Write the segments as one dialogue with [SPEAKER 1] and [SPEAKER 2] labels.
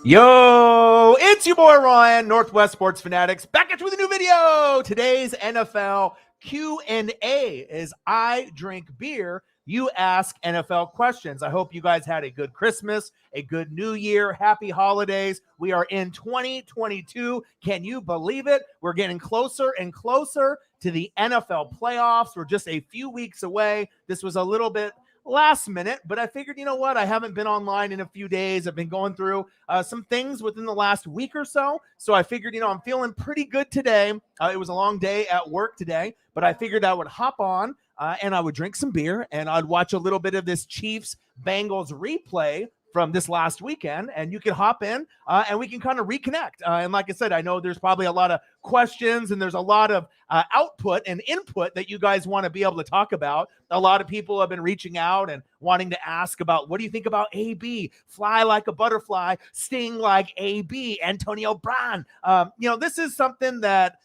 [SPEAKER 1] Yo, it's your boy Ryan, Northwest Sports Fanatics, back at you with a new video. Today's NFL Q&A is I drink beer, you ask NFL questions. I hope you guys had a good Christmas, a good New Year, happy holidays. We are in 2022. Can you believe it? We're getting closer and closer to the NFL playoffs. We're just a few weeks away. This was a little bit last minute, but I figured, you know what? I haven't been online in a few days. I've been going through some things within the last week or so. So I figured, I'm feeling pretty good today. It was a long day at work today, but I figured I would hop on and I would drink some beer and I'd watch a little bit of this Chiefs Bengals replay from this last weekend, and you can hop in and we can kind of reconnect. And like I said, I know there's probably a lot of questions and there's a lot of output and input that you guys want to be able to talk about. A lot of people have been reaching out and wanting to ask about, what do you think about AB? Fly like a butterfly, sting like AB, Antonio Brown. This is something that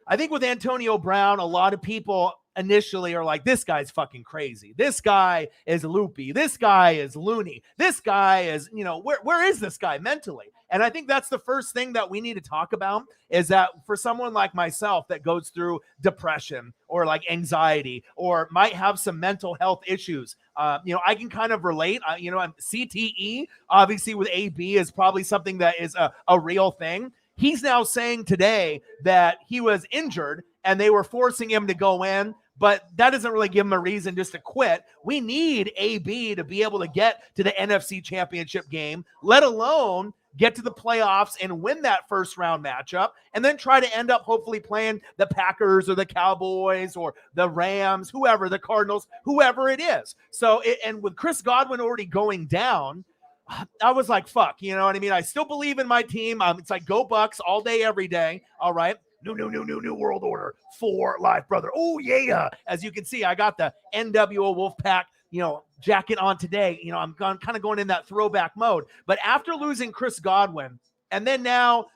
[SPEAKER 1] I think with Antonio Brown, a lot of people initially are like, this guy's fucking crazy. This guy is loopy. This guy is loony. This guy is, where is this guy mentally? And I think that's the first thing that we need to talk about, is that for someone like myself that goes through depression or like anxiety or might have some mental health issues, I can kind of relate. I'm CTE, obviously with AB, is probably something that is a real thing. He's now saying today that he was injured and they were forcing him to go in, but that doesn't really give him a reason just to quit. We need AB to be able to get to the NFC Championship game, let alone get to the playoffs and win that first round matchup, and then try to end up hopefully playing the Packers or the Cowboys or the Rams, whoever, the Cardinals, whoever it is. So, and with Chris Godwin already going down, I was like, fuck, you know what I mean? I still believe in my team. It's like go Bucks all day, every day. All right. New world order for life, brother. Oh, yeah. As you can see, I got the NWO Wolfpack, jacket on today. I'm kind of going in that throwback mode. But after losing Chris Godwin and then now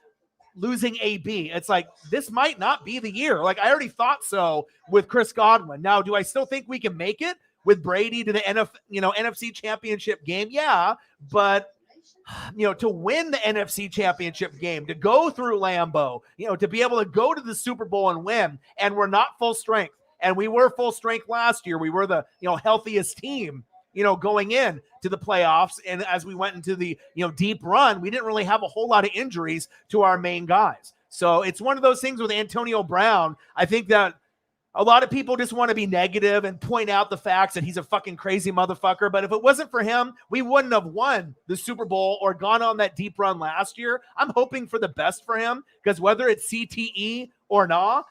[SPEAKER 1] losing AB, it's like, this might not be the year. Like, I already thought so with Chris Godwin. Now, do I still think we can make it with Brady to the NFC Championship game? Yeah, but to win the NFC Championship game, to go through Lambeau, to be able to go to the Super Bowl and win, and we're not full strength. And we were full strength last year. We were the healthiest team, going in to the playoffs. And as we went into the deep run, we didn't really have a whole lot of injuries to our main guys. So it's one of those things with Antonio Brown. I think that a lot of people just want to be negative and point out the facts that he's a fucking crazy motherfucker. But if it wasn't for him, we wouldn't have won the Super Bowl or gone on that deep run last year. I'm hoping for the best for him, because whether it's CTE or not,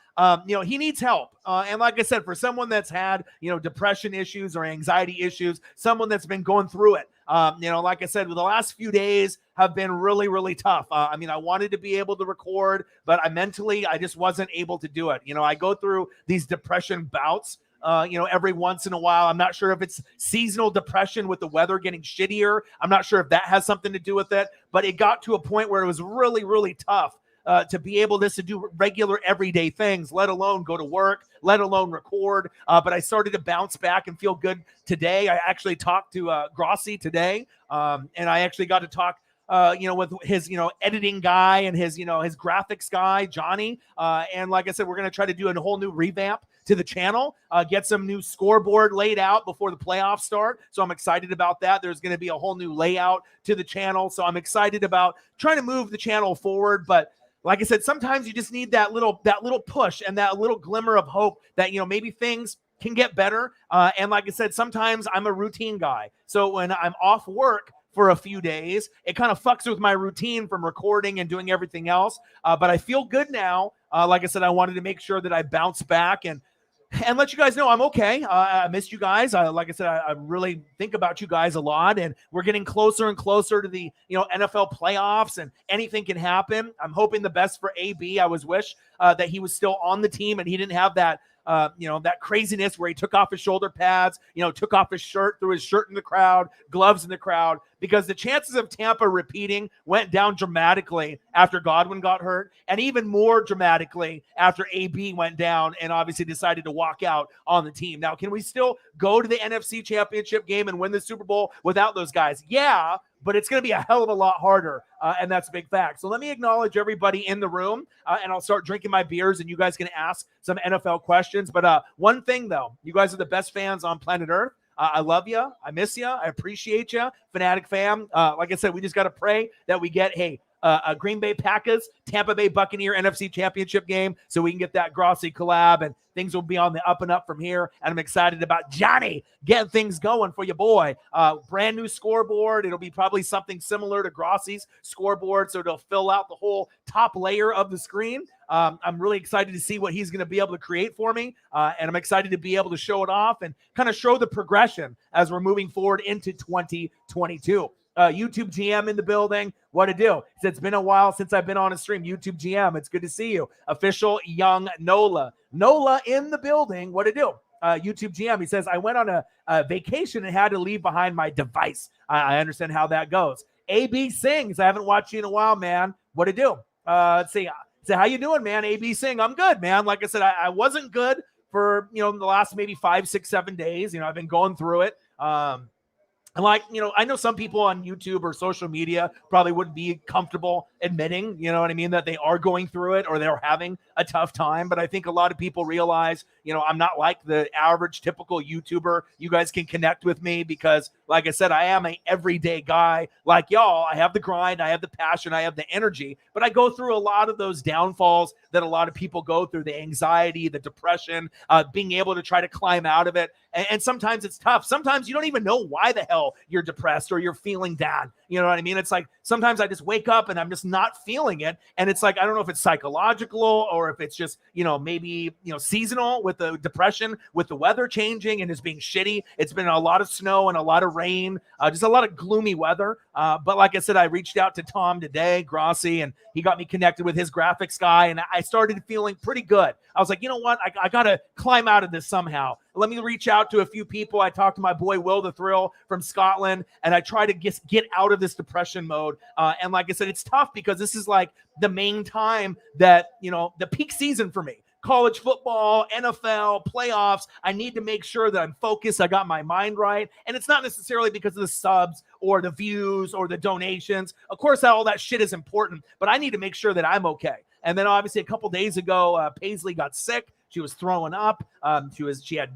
[SPEAKER 1] he needs help. And like I said, for someone that's had, depression issues or anxiety issues, someone that's been going through it, like I said, the last few days have been really, really tough. I wanted to be able to record, but I just wasn't able to do it. I go through these depression bouts, every once in a while. I'm not sure if it's seasonal depression with the weather getting shittier. I'm not sure if that has something to do with it, but it got to a point where it was really, really tough to be able to do regular everyday things, let alone go to work, let alone record. But I started to bounce back and feel good today. I actually talked to Grossi today, and I actually got to talk with his, editing guy and his, his graphics guy, Johnny. And like I said, we're going to try to do a whole new revamp to the channel, get some new scoreboard laid out before the playoffs start. So I'm excited about that. There's going to be a whole new layout to the channel. So I'm excited about trying to move the channel forward. But like I said, sometimes you just need that little push and that little glimmer of hope that, maybe things can get better. And like I said, sometimes I'm a routine guy. So when I'm off work for a few days, it kind of fucks with my routine from recording and doing everything else. But I feel good now. Like I said, I wanted to make sure that I bounce back and let you guys know I'm okay. I missed you guys. Like I said, I really think about you guys a lot, and we're getting closer and closer to the NFL playoffs, and anything can happen. I'm hoping the best for AB. I wish that he was still on the team and he didn't have that that craziness where he took off his shoulder pads, took off his shirt, threw his shirt in the crowd, gloves in the crowd, because the chances of Tampa repeating went down dramatically after Godwin got hurt, and even more dramatically after AB went down and obviously decided to walk out on the team. Now, can we still go to the NFC Championship game and win the Super Bowl without those guys? Yeah, but it's going to be a hell of a lot harder, and that's a big fact. So let me acknowledge everybody in the room, and I'll start drinking my beers, and you guys can ask some NFL questions. But one thing, though, you guys are the best fans on planet Earth. I love you. I miss you. I appreciate you, Fanatic fam. Like I said, we just got to pray that we get, a Green Bay Packers, Tampa Bay Buccaneer NFC Championship game so we can get that Grossi collab, and things will be on the up and up from here. And I'm excited about Johnny getting things going for your boy. Brand new scoreboard. It'll be probably something similar to Grossi's scoreboard, so it'll fill out the whole top layer of the screen. I'm really excited to see what he's going to be able to create for me, and I'm excited to be able to show it off and kind of show the progression as we're moving forward into 2022. YouTube GM in the building. What to do? He said, it's been a while since I've been on a stream. YouTube GM, it's good to see you. Official young Nola. Nola in the building. What to do? YouTube GM, he says, I went on a vacation and had to leave behind my device. I understand how that goes. AB Sings, I haven't watched you in a while, man. What to do? Let's see. So how you doing, man? AB Sing, I'm good, man. Like I said, I wasn't good for, the last maybe 5, 6, 7 days. I've been going through it. And I know some people on YouTube or social media probably wouldn't be comfortable admitting, that they are going through it or they're having a tough time. But I think a lot of people realize, I'm not like the average typical YouTuber. You guys can connect with me because, like I said, I am an everyday guy like y'all. I have the grind, I have the passion, I have the energy, but I go through a lot of those downfalls that a lot of people go through, the anxiety, the depression, being able to try to climb out of it. And sometimes it's tough. Sometimes you don't even know why the hell you're depressed or you're feeling down. You know what I mean? It's like sometimes I just wake up and I'm just not feeling it. And it's like, I don't know if it's psychological or if it's just, maybe, seasonal with the depression, with the weather changing and it's being shitty. It's been a lot of snow and a lot of rain, just a lot of gloomy weather. But like I said, I reached out to Tom today, Grossi, and he got me connected with his graphics guy. And I started feeling pretty good. I was like, you know what? I got to climb out of this somehow. Let me reach out to a few people. I talked to my boy, Will the Thrill from Scotland, and I try to get out of this depression mode. And like I said, it's tough because this is like the main time that, the peak season for me. College football, NFL, playoffs. I need to make sure that I'm focused. I got my mind right. And it's not necessarily because of the subs or the views or the donations. Of course, all that shit is important, but I need to make sure that I'm okay. And then obviously a couple days ago, Paisley got sick. She was throwing up. She had,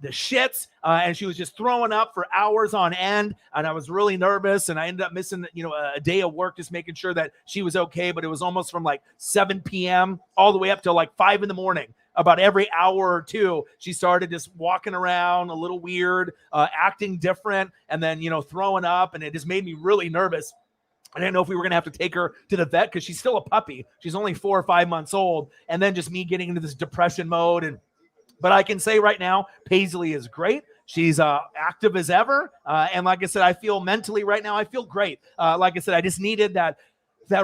[SPEAKER 1] the shits, and she was just throwing up for hours on end. And I was really nervous, and I ended up missing, a day of work, just making sure that she was okay. But it was almost from like 7 p.m. all the way up to like 5 in the morning. About every hour or two, she started just walking around a little weird, acting different, and then, throwing up. And it just made me really nervous. I didn't know if we were going to have to take her to the vet because she's still a puppy. She's only 4 or 5 months old. And then just me getting into this depression mode. But I can say right now, Paisley is great. She's active as ever. And like I said, I feel mentally right now, I feel great. Like I said, I just needed that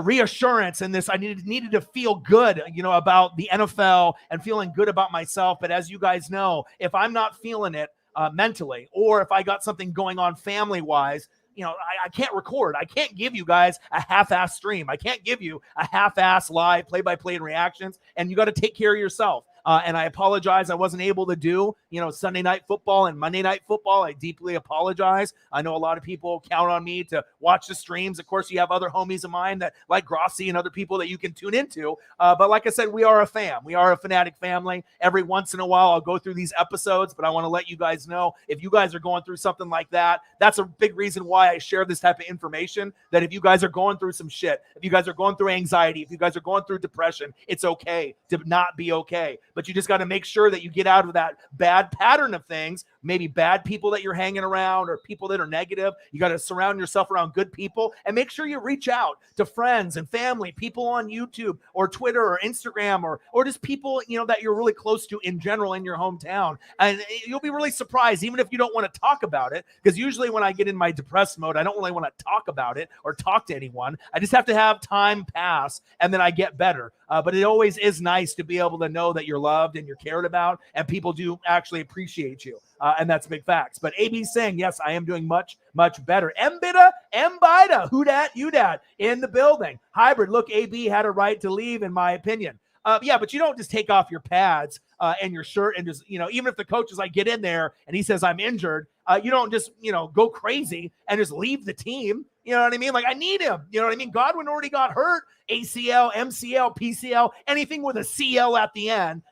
[SPEAKER 1] reassurance and this. I needed to feel good, about the NFL and feeling good about myself. But as you guys know, if I'm not feeling it mentally, or if I got something going on family-wise, I can't record. I can't give you guys a half-ass stream. I can't give you a half-ass live play-by-play and reactions, and you got to take care of yourself. And I apologize. I wasn't able to do, Sunday Night Football and Monday Night Football. I deeply apologize. I know a lot of people count on me to watch the streams. Of course, you have other homies of mine that like Grossi and other people that you can tune into. But like I said, we are a fam. We are a Fanatic family. Every once in a while, I'll go through these episodes, but I want to let you guys know if you guys are going through something like that, that's a big reason why I share this type of information, that if you guys are going through some shit, if you guys are going through anxiety, if you guys are going through depression, it's okay to not be okay. But you just got to make sure that you get out of that bad pattern of things, maybe bad people that you're hanging around or people that are negative. You got to surround yourself around good people and make sure you reach out to friends and family, people on YouTube or Twitter or Instagram or just people, that you're really close to in general in your hometown. And you'll be really surprised, even if you don't want to talk about it, because usually when I get in my depressed mode, I don't really want to talk about it or talk to anyone. I just have to have time pass and then I get better. But it always is nice to be able to know that you're loved and you're cared about and people do actually appreciate you. And that's big facts. But AB saying, yes, I am doing much, much better. Mbida, who dat, you dat, in the building. Hybrid, look, AB had a right to leave, in my opinion. Yeah, but you don't just take off your pads and your shirt and just, even if the coach is like, get in there and he says, I'm injured, you don't just, go crazy and just leave the team. You know what I mean? Like, I need him. You know what I mean? Godwin already got hurt. ACL, MCL, PCL, anything with a CL at the end.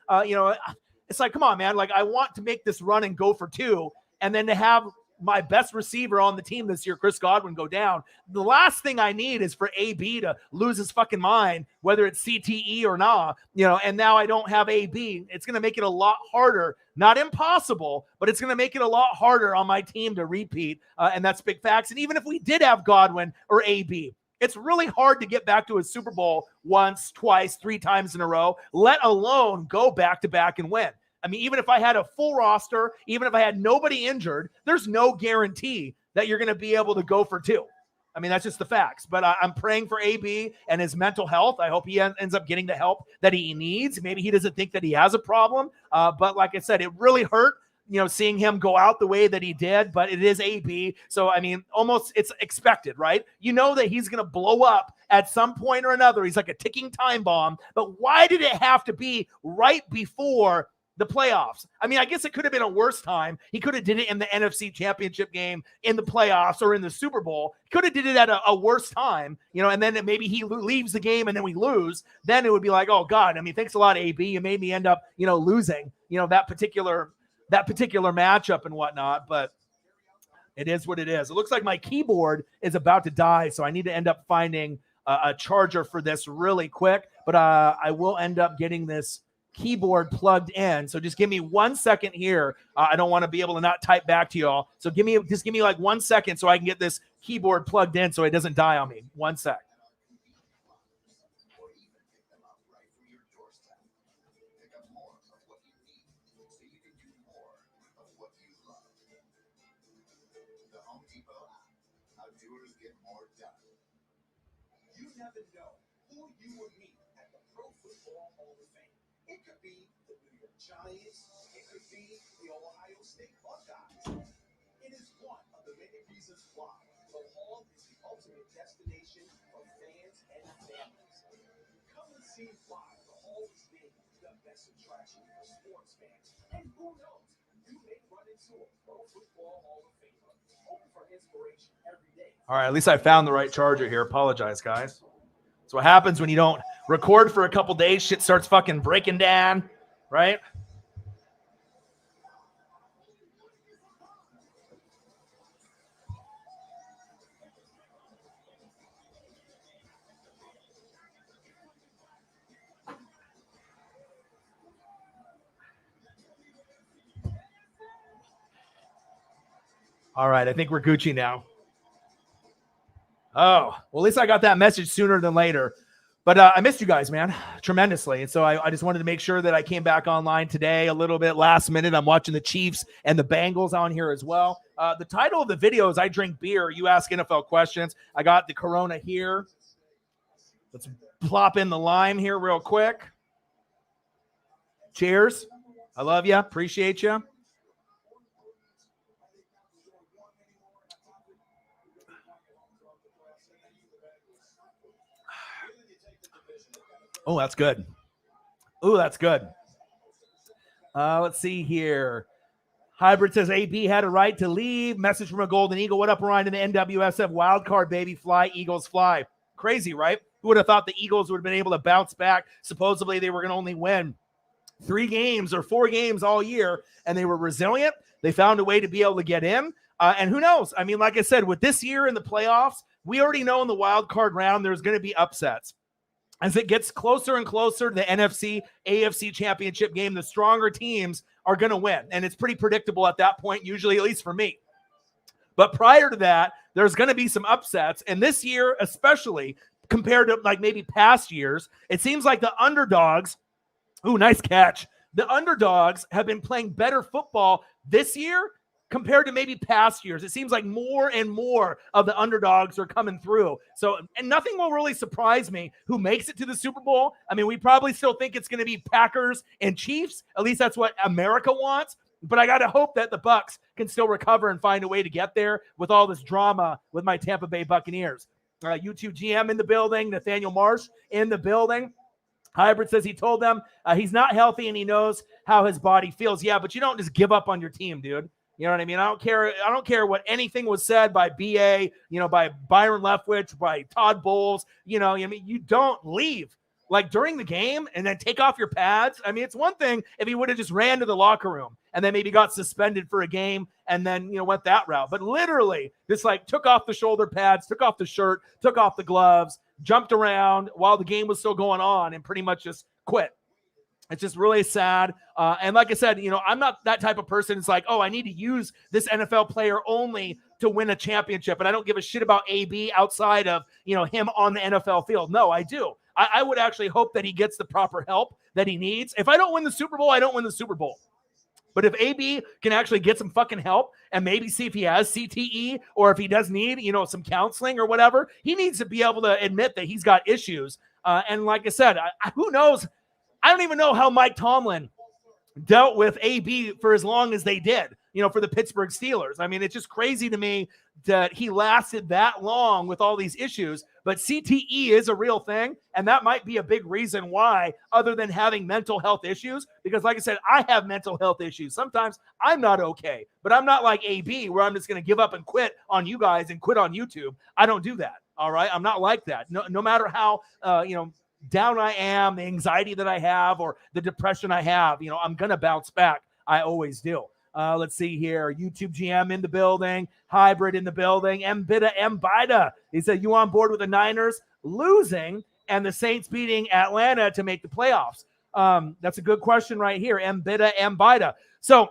[SPEAKER 1] It's like, come on, man. Like, I want to make this run and go for 2, and then to have my best receiver on the team this year, Chris Godwin, go down. The last thing I need is for AB to lose his fucking mind, whether it's CTE or not, and now I don't have AB. It's going to make it a lot harder, not impossible, but it's going to make it a lot harder on my team to repeat. And that's big facts. And even if we did have Godwin or AB, it's really hard to get back to a Super Bowl once, twice, 3 times in a row, let alone go back to back and win. I mean, even if I had a full roster, even if I had nobody injured, there's no guarantee that you're going to be able to go for 2. I mean, that's just the facts. But I'm praying for AB and his mental health. I hope he ends up getting the help that he needs. Maybe he doesn't think that he has a problem. But like I said, it really hurt, seeing him go out the way that he did. But it is AB. So, I mean, almost it's expected, right? You know that he's going to blow up at some point or another. He's like a ticking time bomb. But why did it have to be right before the playoffs? I mean, I guess it could have been a worse time. He could have did it in the NFC Championship game, in the playoffs, or in the Super Bowl. He could have did it at a worse time, and then maybe he leaves the game and then we lose. Then it would be like, oh God, I mean, thanks a lot, AB. You made me end up, losing, that particular matchup and whatnot. But it is what it is. It looks like my keyboard is about to die, so I need to end up finding a charger for this really quick. But I will end up getting this keyboard plugged in. So just give me 1 second here. I don't want to be able to not type back to y'all. So give me like 1 second so I can get this keyboard plugged in so it doesn't die on me. 1 sec. You never know who you would meet at the Pro Football Hall of Fame. It could be the New York Giants. It could be the Ohio State Buckeyes. It is one of the many reasons why the Hall is the ultimate destination for fans and families. Come and see why the Hall is named the best attraction for sports fans. And who knows, you may run into a Pro Football Hall of Famer. Open for inspiration every day. All right, at least I found the right charger here. Apologize, guys. That's what happens when you don't record for a couple days. Shit starts fucking breaking down, right? All right, I think we're Gucci now. Oh, well, at least I got that message sooner than later. But I missed you guys, man, tremendously. And so I just wanted to make sure that I came back online today a little bit last minute. I'm watching the Chiefs and the Bengals on here as well. The title of the video is I Drink Beer, You Ask NFL Questions. I got the Corona here. Let's plop in the lime here real quick. Cheers. I love you. Appreciate you. Oh, that's good. Oh, that's good. Let's see here. Hybrid says AB had a right to leave. Message from a Golden Eagle. What up, Ryan, in the NWSF wild card, baby? Fly, Eagles, fly. Crazy, right? Who would have thought the Eagles would have been able to bounce back? Supposedly they were going to only win 3 games or 4 games all year, and they were resilient. They found a way to be able to get in. And who knows? I mean, like I said, with this year in the playoffs, we already know in the wild card round there's going to be upsets. As it gets closer and closer to the NFC, AFC championship game, the stronger teams are going to win. And it's pretty predictable at that point, usually, at least for me. But prior to that, there's going to be some upsets. And this year, especially compared to like maybe past years, it seems like the underdogs, ooh, nice catch. The underdogs have been playing better football this year compared to maybe past years. It seems like more and more of the underdogs are coming through. So, and nothing will really surprise me who makes it to the Super Bowl. I mean, we probably still think it's going to be Packers and Chiefs. At least that's what America wants. But I got to hope that the Bucs can still recover and find a way to get there with all this drama with my Tampa Bay Buccaneers. YouTube GM in the building, Nathaniel Marsh in the building. Hybrid says he told them he's not healthy and he knows how his body feels. Yeah, but you don't just give up on your team, dude. You know what I mean? I don't care what anything was said by BA, by Byron Leftwich, by Todd Bowles. I mean, you don't leave like during the game and then take off your pads. I mean, it's one thing if he would have just ran to the locker room and then maybe got suspended for a game and then, went that route. But literally just like took off the shoulder pads, took off the shirt, took off the gloves, jumped around while the game was still going on and pretty much just quit. It's just really sad. And like I said, I'm not that type of person. It's like, oh, I need to use this NFL player only to win a championship. And I don't give a shit about AB outside of, him on the NFL field. No, I do. I would actually hope that he gets the proper help that he needs. If I don't win the Super Bowl, I don't win the Super Bowl. But if AB can actually get some fucking help and maybe see if he has CTE or if he does need, some counseling or whatever, he needs to be able to admit that he's got issues. And like I said, who knows? I don't even know how Mike Tomlin dealt with AB for as long as they did, for the Pittsburgh Steelers. I mean, it's just crazy to me that he lasted that long with all these issues. But CTE is a real thing, and that might be a big reason why, other than having mental health issues, because like I said, I have mental health issues. Sometimes I'm not okay, but I'm not like AB where I'm just going to give up and quit on you guys and quit on YouTube. I don't do that, all right? I'm not like that. No matter how, down I am, the anxiety that I have or the depression I have, I'm going to bounce back. I always do. Let's see here. YouTube GM in the building. Hybrid in the building. Mbida. He said, you on board with the Niners losing and the Saints beating Atlanta to make the playoffs? That's a good question right here. Mbida. So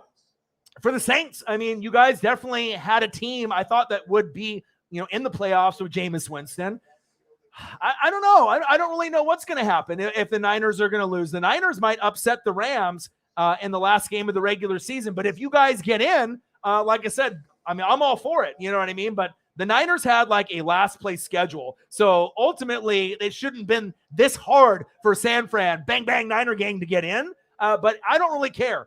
[SPEAKER 1] for the Saints, I mean, you guys definitely had a team I thought that would be, in the playoffs with Jameis Winston. I don't know. I don't really know what's going to happen if the Niners are going to lose. The Niners might upset the Rams in the last game of the regular season. But if you guys get in, like I said, I mean, I'm all for it. You know what I mean? But the Niners had like a last place schedule. So ultimately, it shouldn't have been this hard for San Fran, bang, bang, Niner gang to get in. But I don't really care,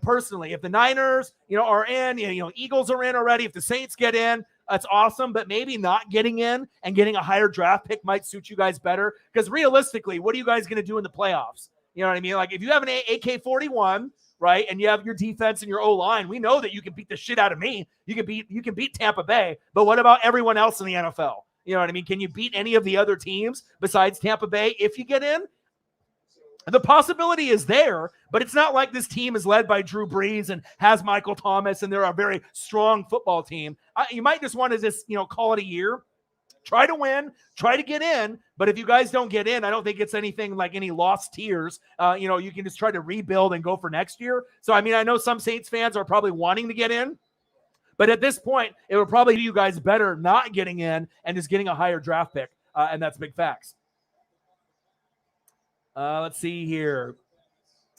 [SPEAKER 1] personally. If the Niners, are in, Eagles are in already. If the Saints get in, that's awesome. But maybe not getting in and getting a higher draft pick might suit you guys better. Because realistically, what are you guys going to do in the playoffs? You know what I mean? Like if you have an AK-41, right, and you have your defense and your O-line, we know that you can beat the shit out of me. You can beat Tampa Bay. But what about everyone else in the NFL? You know what I mean? Can you beat any of the other teams besides Tampa Bay if you get in? The possibility is there, but it's not like this team is led by Drew Brees and has Michael Thomas and they're a very strong football team. You might just want to just, call it a year. Try to win, try to get in. But if you guys don't get in, I don't think it's anything like any lost tears. You can just try to rebuild and go for next year. So, I mean, I know some Saints fans are probably wanting to get in. But at this point, it would probably do you guys better not getting in and just getting a higher draft pick. And that's big facts. Let's see here.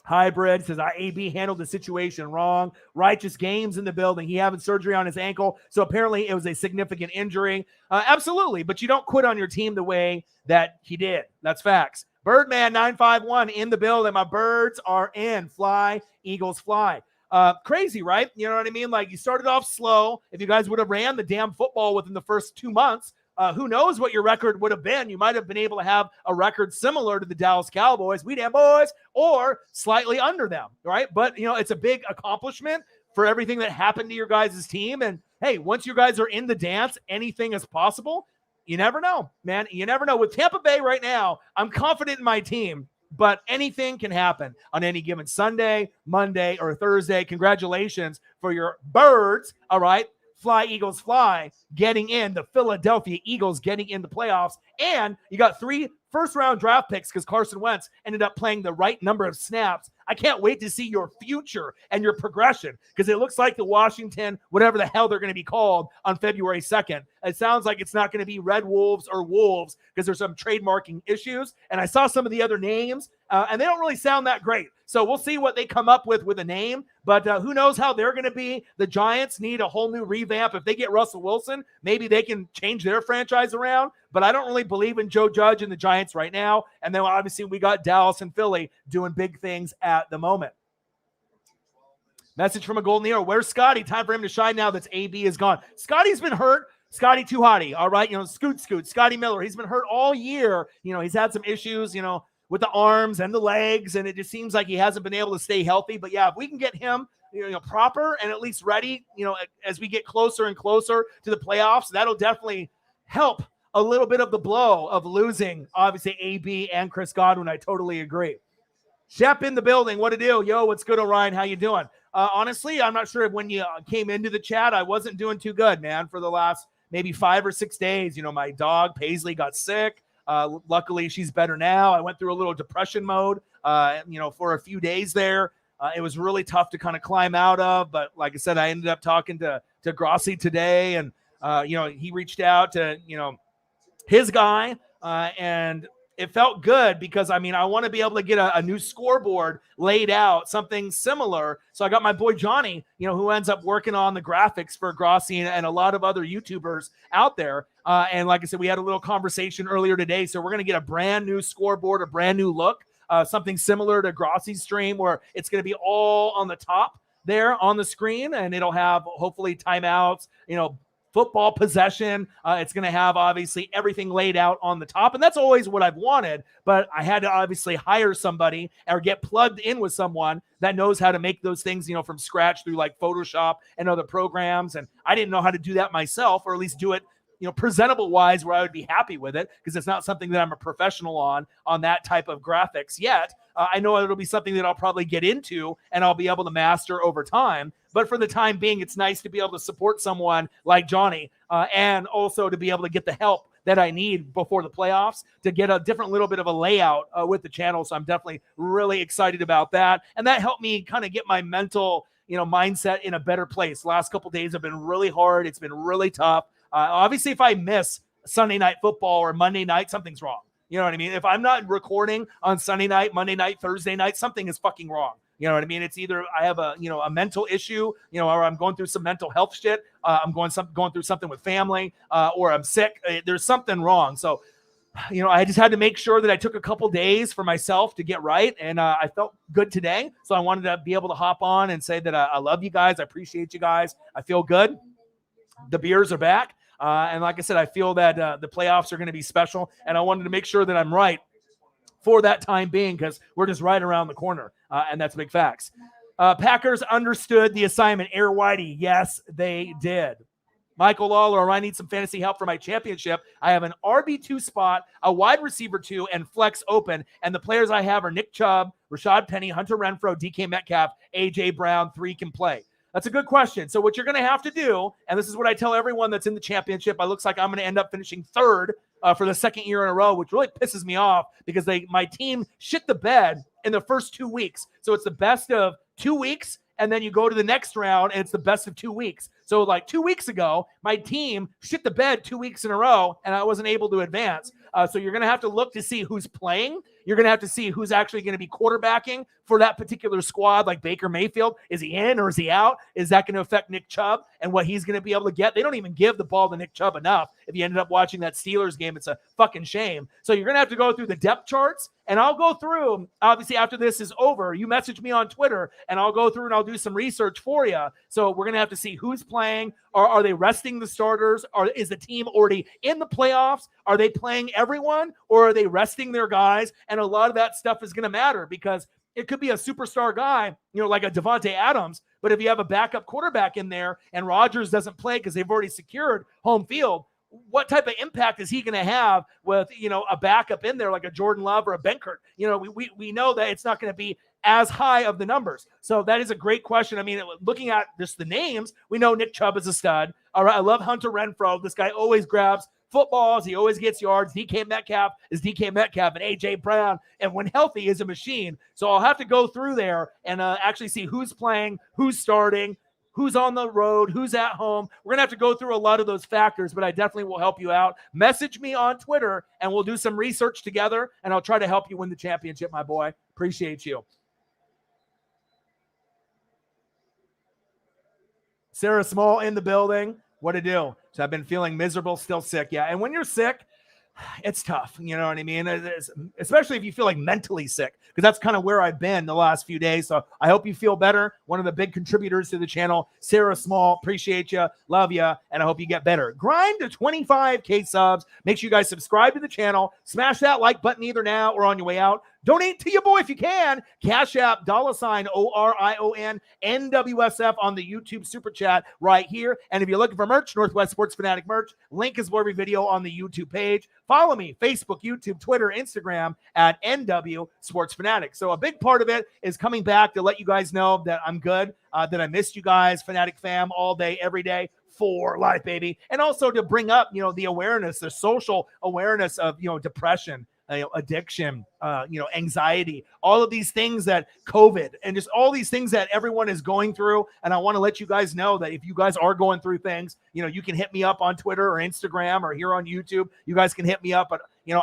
[SPEAKER 1] Hybrid says, AB handled the situation wrong. Righteous Games in the building. He having surgery on his ankle. So apparently it was a significant injury. Absolutely. But you don't quit on your team the way that he did. That's facts. Birdman 951 in the building. My birds are in. Fly, Eagles fly. Crazy, right? You know what I mean? Like you started off slow. If you guys would have ran the damn football within the first 2 months, who knows what your record would have been? You might have been able to have a record similar to the Dallas Cowboys, we damn boys, or slightly under them, right? But, it's a big accomplishment for everything that happened to your guys' team. And, hey, once you guys are in the dance, anything is possible. You never know, man. You never know. With Tampa Bay right now, I'm confident in my team, but anything can happen on any given Sunday, Monday, or Thursday. Congratulations for your birds, all right? Fly, Eagles, fly, getting in. The Philadelphia Eagles getting in the playoffs. And you got 3 first-round draft picks because Carson Wentz ended up playing the right number of snaps. I can't wait to see your future and your progression because it looks like the Washington, whatever the hell they're going to be called on February 2nd. It sounds like it's not going to be Red Wolves or Wolves because there's some trademarking issues. And I saw some of the other names, and they don't really sound that great. So we'll see what they come up with a name. But who knows how they're going to be. The Giants need a whole new revamp. If they get Russell Wilson, maybe they can change their franchise around. But I don't really believe in Joe Judge and the Giants right now. And then obviously we got Dallas and Philly doing big things at the moment. Message from a Golden Hero. Where's Scotty? Time for him to shine now that AB is gone. Scotty's been hurt. Scotty Tuhati, all right? Scoot. Scotty Miller. He's been hurt all year. He's had some issues, with the arms and the legs, and it just seems like he hasn't been able to stay healthy. But yeah, if we can get him proper and at least ready, as we get closer and closer to the playoffs, that'll definitely help a little bit of the blow of losing, obviously, AB and Chris Godwin. I totally agree. Shep in the building. What to do? Yo, what's good, Orion? How you doing? Honestly, I'm not sure if when you came into the chat, I wasn't doing too good, man, for the last maybe 5 or 6 days. My dog, Paisley, got sick. Luckily, she's better now. I went through a little depression mode, for a few days there. It was really tough to kind of climb out of. But like I said, I ended up talking to Grossi today, and, he reached out to, his guy, and it felt good because, I want to be able to get a new scoreboard laid out, something similar. So I got my boy Johnny, who ends up working on the graphics for Grossi and a lot of other YouTubers out there. And like I said, we had a little conversation earlier today. So we're going to get a brand new scoreboard, a brand new look, something similar to Grossi's stream where it's going to be all on the top there on the screen, and it'll have hopefully timeouts, football possession. It's going to have obviously everything laid out on the top. And that's always what I've wanted, but I had to obviously hire somebody or get plugged in with someone that knows how to make those things, from scratch through like Photoshop and other programs. And I didn't know how to do that myself, or at least do it, presentable wise where I would be happy with it, because it's not something that I'm a professional on that type of graphics yet. I know it'll be something that I'll probably get into and I'll be able to master over time. But for the time being, it's nice to be able to support someone like Johnny, and also to be able to get the help that I need before the playoffs to get a different little bit of a layout with the channel. So I'm definitely really excited about that. And that helped me kind of get my mental, mindset in a better place. Last couple of days have been really hard. It's been really tough. Obviously, if I miss Sunday Night Football or Monday night, something's wrong. You know what I mean? If I'm not recording on Sunday night, Monday night, Thursday night, something is fucking wrong. You know what I mean? It's either I have a mental issue, or I'm going through some mental health shit. I'm going through something with family, or I'm sick. There's something wrong. So, I just had to make sure that I took a couple days for myself to get right. And I felt good today. So I wanted to be able to hop on and say that I love you guys. I appreciate you guys. I feel good. The beers are back. And like I said, I feel that the playoffs are going to be special. And I wanted to make sure that I'm right for that time being, because we're just right around the corner. And that's big facts. Packers understood the assignment. Air Whitey. Yes, they did. Michael Lawler, I need some fantasy help for my championship. I have an RB2 spot, a wide receiver 2, and flex open. And the players I have are Nick Chubb, Rashad Penny, Hunter Renfrow, DK Metcalf, AJ Brown. 3 can play. That's a good question. So what you're going to have to do, and this is what I tell everyone that's in the championship, it looks like I'm going to end up finishing 3rd for the 2nd year in a row, which really pisses me off because my team shit the bed in the first 2 weeks. So it's the best of 2 weeks, and then you go to the next round, and it's the best of 2 weeks. So like 2 weeks ago, my team shit the bed 2 weeks in a row, and I wasn't able to advance. So you're going to have to look to see who's playing. You're going to have to see who's actually going to be quarterbacking for that particular squad, like Baker Mayfield. Is he in or is he out? Is that going to affect Nick Chubb and what he's going to be able to get? They don't even give the ball to Nick Chubb enough. If you ended up watching that Steelers game, it's a fucking shame. So you're going to have to go through the depth charts, and I'll go through, obviously, after this is over. You message me on Twitter, and I'll go through and I'll do some research for you. So we're going to have to see who's playing. Are they resting the starters? Is the team already in the playoffs? Are they playing everyone, or are they resting their guys? And a lot of that stuff is going to matter, because it could be a superstar guy, like a Devontae Adams, but if you have a backup quarterback in there and Rodgers doesn't play because they've already secured home field, what type of impact is he going to have with, a backup in there like a Jordan Love or a Benkert? We know that it's not going to be as high of the numbers. So that is a great question. I mean, looking at just the names, we know Nick Chubb is a stud. All right, I love Hunter Renfrow. This guy always grabs footballs. He always gets yards. DK Metcalf is DK Metcalf, and AJ Brown, and when healthy, is a machine. So I'll have to go through there and actually see who's playing, who's starting, who's on the road, who's at home. We're going to have to go through a lot of those factors, but I definitely will help you out. Message me on Twitter, and we'll do some research together, and I'll try to help you win the championship, my boy. Appreciate you. Sarah Small in the building. What to do? So I've been feeling miserable, still sick. Yeah, and when you're sick, it's tough. You know what I mean? Especially if you feel like mentally sick, because that's kind of where I've been the last few days. So I hope you feel better. One of the big contributors to the channel, Sarah Small. Appreciate you. Love you. And I hope you get better. Grind to 25K subs. Make sure you guys subscribe to the channel. Smash that like button either now or on your way out. Donate to your boy if you can. Cash App, $ORION NWSF on the YouTube Super Chat right here. And if you're looking for merch, Northwest Sports Fanatic merch, link is below every video on the YouTube page. Follow me, Facebook, YouTube, Twitter, Instagram at NW Sports Fanatic. So a big part of it is coming back to let you guys know that I'm good, that I missed you guys, Fanatic fam, all day, every day. For life, baby. And also to bring up, the awareness, the social awareness of, depression, addiction, anxiety, all of these things that COVID and just all these things that everyone is going through. And I want to let you guys know that if you guys are going through things, you can hit me up on Twitter or Instagram or here on YouTube. You guys can hit me up, but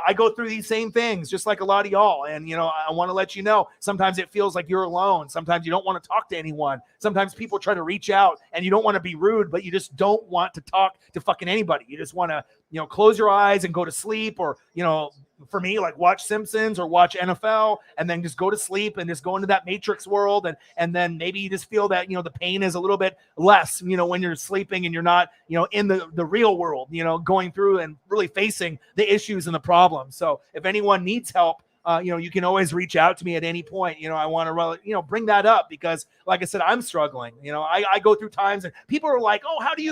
[SPEAKER 1] I go through these same things just like a lot of y'all. And, I want to let you know, sometimes it feels like you're alone. Sometimes you don't want to talk to anyone. Sometimes people try to reach out and you don't want to be rude, but you just don't want to talk to fucking anybody. You just want to, close your eyes and go to sleep, or, for me, like watch Simpsons or watch NFL and then just go to sleep and just go into that Matrix world. And then maybe you just feel that, the pain is a little bit less, when you're sleeping and you're not, in the real world, going through and really facing the issues and the problems. So if anyone needs help, you can always reach out to me at any point. I want to, bring that up because, like I said, I'm struggling. I go through times and people are like, oh, how do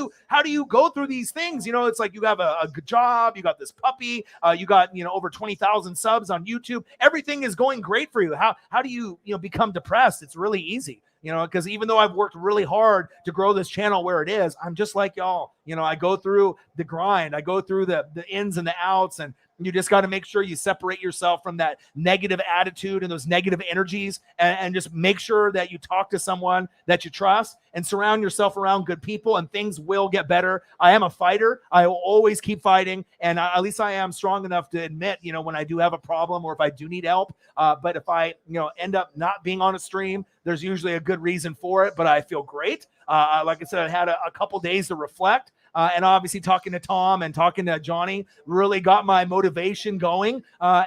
[SPEAKER 1] you go through these things? It's like you have a good job, you got this puppy, you got, over 20,000 subs on YouTube. Everything is going great for you. How do you, become depressed? It's really easy. Because even though I've worked really hard to grow this channel where it is, I'm just like y'all. I go through the grind. I go through the ins and the outs, and you just got to make sure you separate yourself from that negative attitude and those negative energies, and just make sure that you talk to someone that you trust and surround yourself around good people, and things will get better. I am a fighter. I will always keep fighting, and at least I am strong enough to admit, when I do have a problem or if I do need help. But if I, end up not being on a stream, there's usually a good reason for it, but I feel great. Like I said, I had a couple days to reflect. And obviously talking to Tom and talking to Johnny really got my motivation going.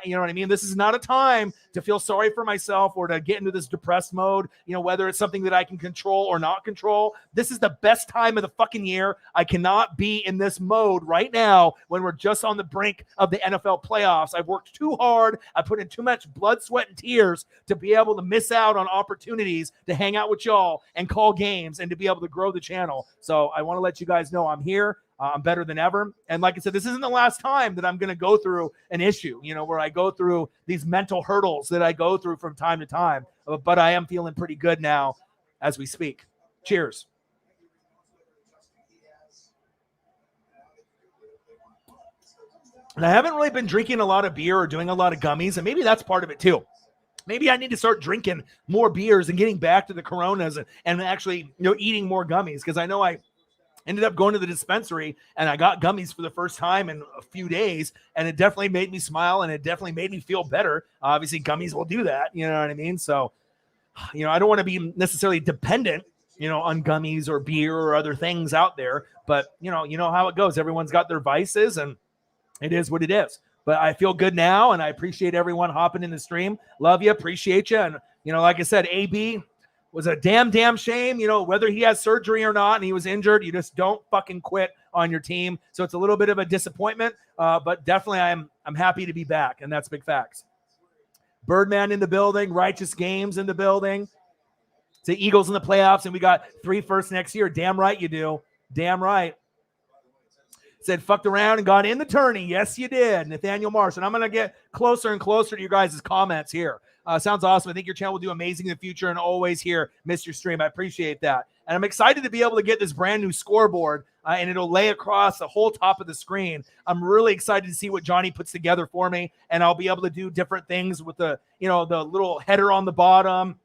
[SPEAKER 1] You know what I mean? This is not a time to feel sorry for myself or to get into this depressed mode, whether it's something that I can control or not control. This is the best time of the fucking year. I cannot be in this mode right now when we're just on the brink of the NFL playoffs. I've worked too hard. I put in too much blood, sweat, and tears to be able to miss out on opportunities to hang out with y'all and call games and to be able to grow the channel. So I want to let you guys know I'm here. I'm better than ever. And like I said, this isn't the last time that I'm going to go through an issue, where I go through these mental hurdles that I go through from time to time. But I am feeling pretty good now as we speak. Cheers. And I haven't really been drinking a lot of beer or doing a lot of gummies, and maybe that's part of it too. Maybe I need to start drinking more beers and getting back to the Coronas and actually, eating more gummies, because I know I ended up going to the dispensary and I got gummies for the first time in a few days, and it definitely made me smile and it definitely made me feel better. Obviously, gummies will do that. You know what I mean? So, I don't want to be necessarily dependent, on gummies or beer or other things out there, but you know how it goes. Everyone's got their vices and it is what it is. But I feel good now, and I appreciate everyone hopping in the stream. Love you, appreciate you. And, like I said, AB was a damn shame, whether he has surgery or not and he was injured, you just don't fucking quit on your team. So it's a little bit of a disappointment, but definitely I'm happy to be back, and that's big facts. Birdman in the building, Righteous Games in the building. It's the Eagles in the playoffs, and we got 3 firsts next year. Damn right you do. Damn right. Said fucked around and got in the tourney. Yes, you did. Nathaniel Marsh. And I'm going to get closer and closer to your guys' comments here. Sounds awesome. I think your channel will do amazing in the future, and always here, miss your stream. I appreciate that. And I'm excited to be able to get this brand new scoreboard, and it'll lay across the whole top of the screen. I'm really excited to see what Johnny puts together for me, and I'll be able to do different things with the, the little header on the bottom,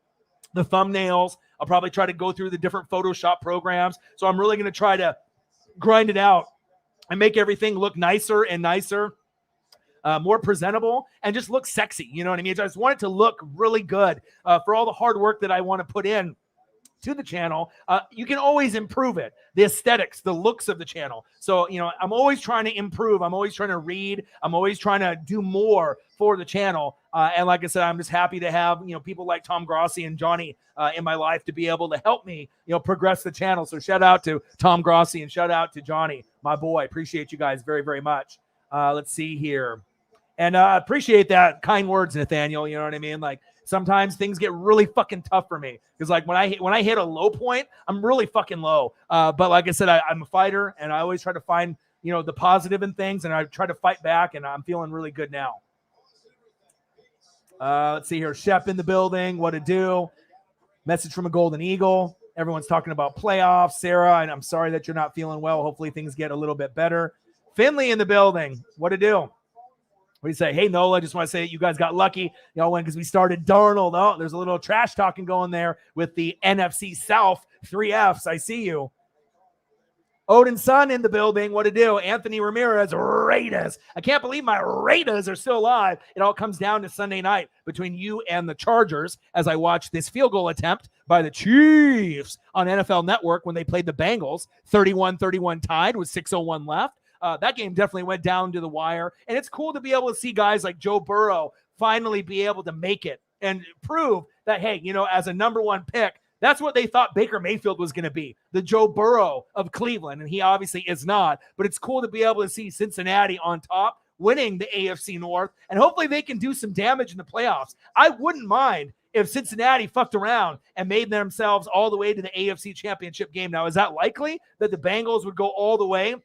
[SPEAKER 1] the thumbnails. I'll probably try to go through the different Photoshop programs. So I'm really going to try to grind it out and make everything look nicer and nicer, more presentable, and just look sexy. You know what I mean? I just want it to look really good for all the hard work that I want to put in to the channel. You can always improve it, the aesthetics, the looks of the channel. So, I'm always trying to improve. I'm always trying to read. I'm always trying to do more for the channel. And like I said, I'm just happy to have, people like Tom Grossi and Johnny in my life to be able to help me, progress the channel. So shout out to Tom Grossi and shout out to Johnny, my boy. Appreciate you guys very, very much. Let's see here. And appreciate that kind words, Nathaniel. You know what I mean? Like sometimes things get really fucking tough for me because like when I hit a low point, I'm really fucking low. But like I said, I'm a fighter, and I always try to find the positive in things, and I try to fight back, and I'm feeling really good now. Let's see here. Shep in the building. What to do? Message from a Golden Eagle. Everyone's talking about playoffs. Sarah, and I'm sorry that you're not feeling well. Hopefully things get a little bit better. Finley in the building. What to do? What do you say? Hey, Nola, I just want to say you guys got lucky. Because we started Darnold. Oh, there's a little trash talking going there with the NFC South 3Fs. I see you. Odin's son in the building. What to do? Anthony Ramirez, Raiders. I can't believe my Raiders are still alive. It all comes down to Sunday night between you and the Chargers as I watch this field goal attempt by the Chiefs on NFL Network when they played the Bengals. 31-31 tied with 6:01 left. That game definitely went down to the wire. And it's cool to be able to see guys like Joe Burrow finally be able to make it and prove that, hey, as a number one pick, that's what they thought Baker Mayfield was going to be, the Joe Burrow of Cleveland, and he obviously is not. But it's cool to be able to see Cincinnati on top, winning the AFC North, and hopefully they can do some damage in the playoffs. I wouldn't mind if Cincinnati fucked around and made themselves all the way to the AFC Championship game. Now, is that likely that the Bengals would go all the way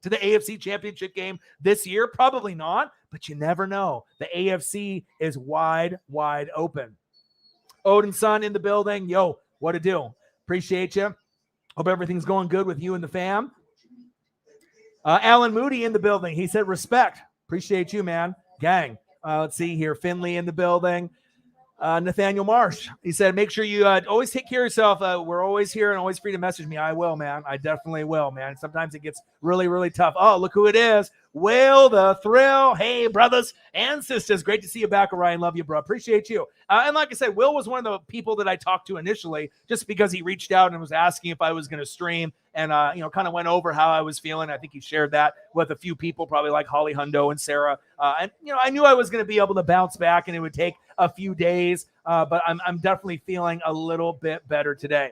[SPEAKER 1] to the AFC Championship game this year? Probably not, but you never know. The AFC is wide, wide open. Odin's son in the building. Yo, what to do? Appreciate you. Hope everything's going good with you and the fam. Alan Moody in the building. He said respect. Appreciate you, man. Gang. Let's see here. Finley in the building. Nathaniel Marsh. He said, make sure you always take care of yourself. We're always here and always free to message me. I will, man. I definitely will, man. Sometimes it gets really, really tough. Oh, look who it is. Will the Thrill. Hey, brothers and sisters. Great to see you back, Orion. Love you, bro. Appreciate you. And like I said, Will was one of the people that I talked to initially just because he reached out and was asking if I was going to stream and, kind of went over how I was feeling. I think he shared that with a few people, probably like Holly Hundo and Sarah. And I knew I was going to be able to bounce back and it would take a few days, but I'm definitely feeling a little bit better today.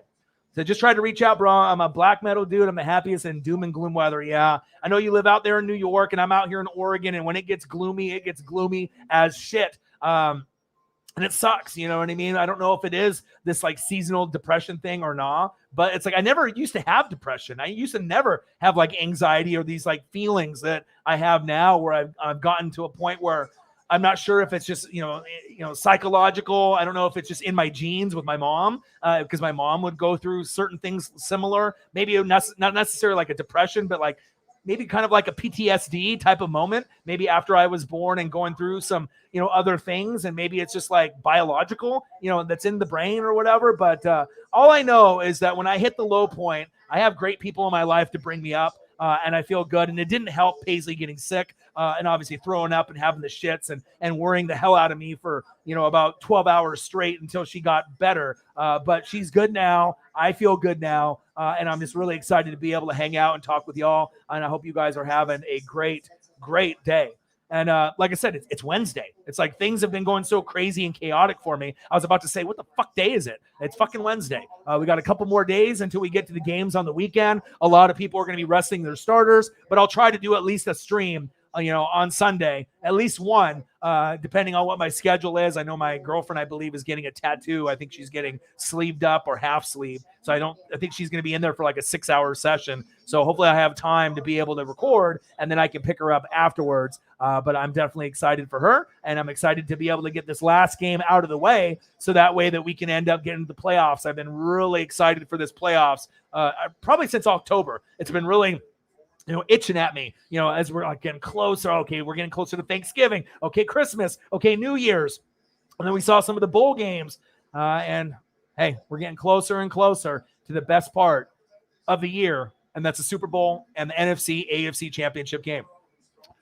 [SPEAKER 1] So just try to reach out, bro. I'm a black metal dude. I'm the happiest in doom and gloom weather. Yeah, I know you live out there in New York, and I'm out here in Oregon, and when it gets gloomy as shit. And it sucks, you know what I mean? I don't know if it is this like seasonal depression thing or not, but it's like I never used to have depression. I used to never have like anxiety or these like feelings that I have now where I've gotten to a point where I'm not sure if it's just, psychological. I don't know if it's just in my genes with my mom, because my mom would go through certain things similar. Maybe not necessarily like a depression, but like maybe kind of like a PTSD type of moment, maybe after I was born and going through some, other things. And maybe it's just like biological, that's in the brain or whatever. But all I know is that when I hit the low point, I have great people in my life to bring me up. And I feel good. And it didn't help Paisley getting sick and obviously throwing up and having the shits and worrying the hell out of me for, about 12 hours straight until she got better. But she's good now. I feel good now. And I'm just really excited to be able to hang out and talk with y'all. And I hope you guys are having a great, great day. And like I said, it's Wednesday. It's like things have been going so crazy and chaotic for me. I was about to say, what the fuck day is it? It's fucking Wednesday. We got a couple more days until we get to the games on the weekend. A lot of people are going to be resting their starters, but I'll try to do at least a stream, on Sunday, at least one, depending on what my schedule is. I know my girlfriend, I believe, is getting a tattoo. I think she's getting sleeved up or half sleeve. So I think she's going to be in there for like a 6-hour session. So hopefully I have time to be able to record and then I can pick her up afterwards. But I'm definitely excited for her, and I'm excited to be able to get this last game out of the way so that way that we can end up getting to the playoffs. I've been really excited for this playoffs probably since October. It's been really itching at me, as we're like getting closer. Okay, we're getting closer to Thanksgiving. Okay, Christmas. Okay, New Year's. And then we saw some of the bowl games. And hey, we're getting closer and closer to the best part of the year, and that's the Super Bowl and the NFC AFC championship game.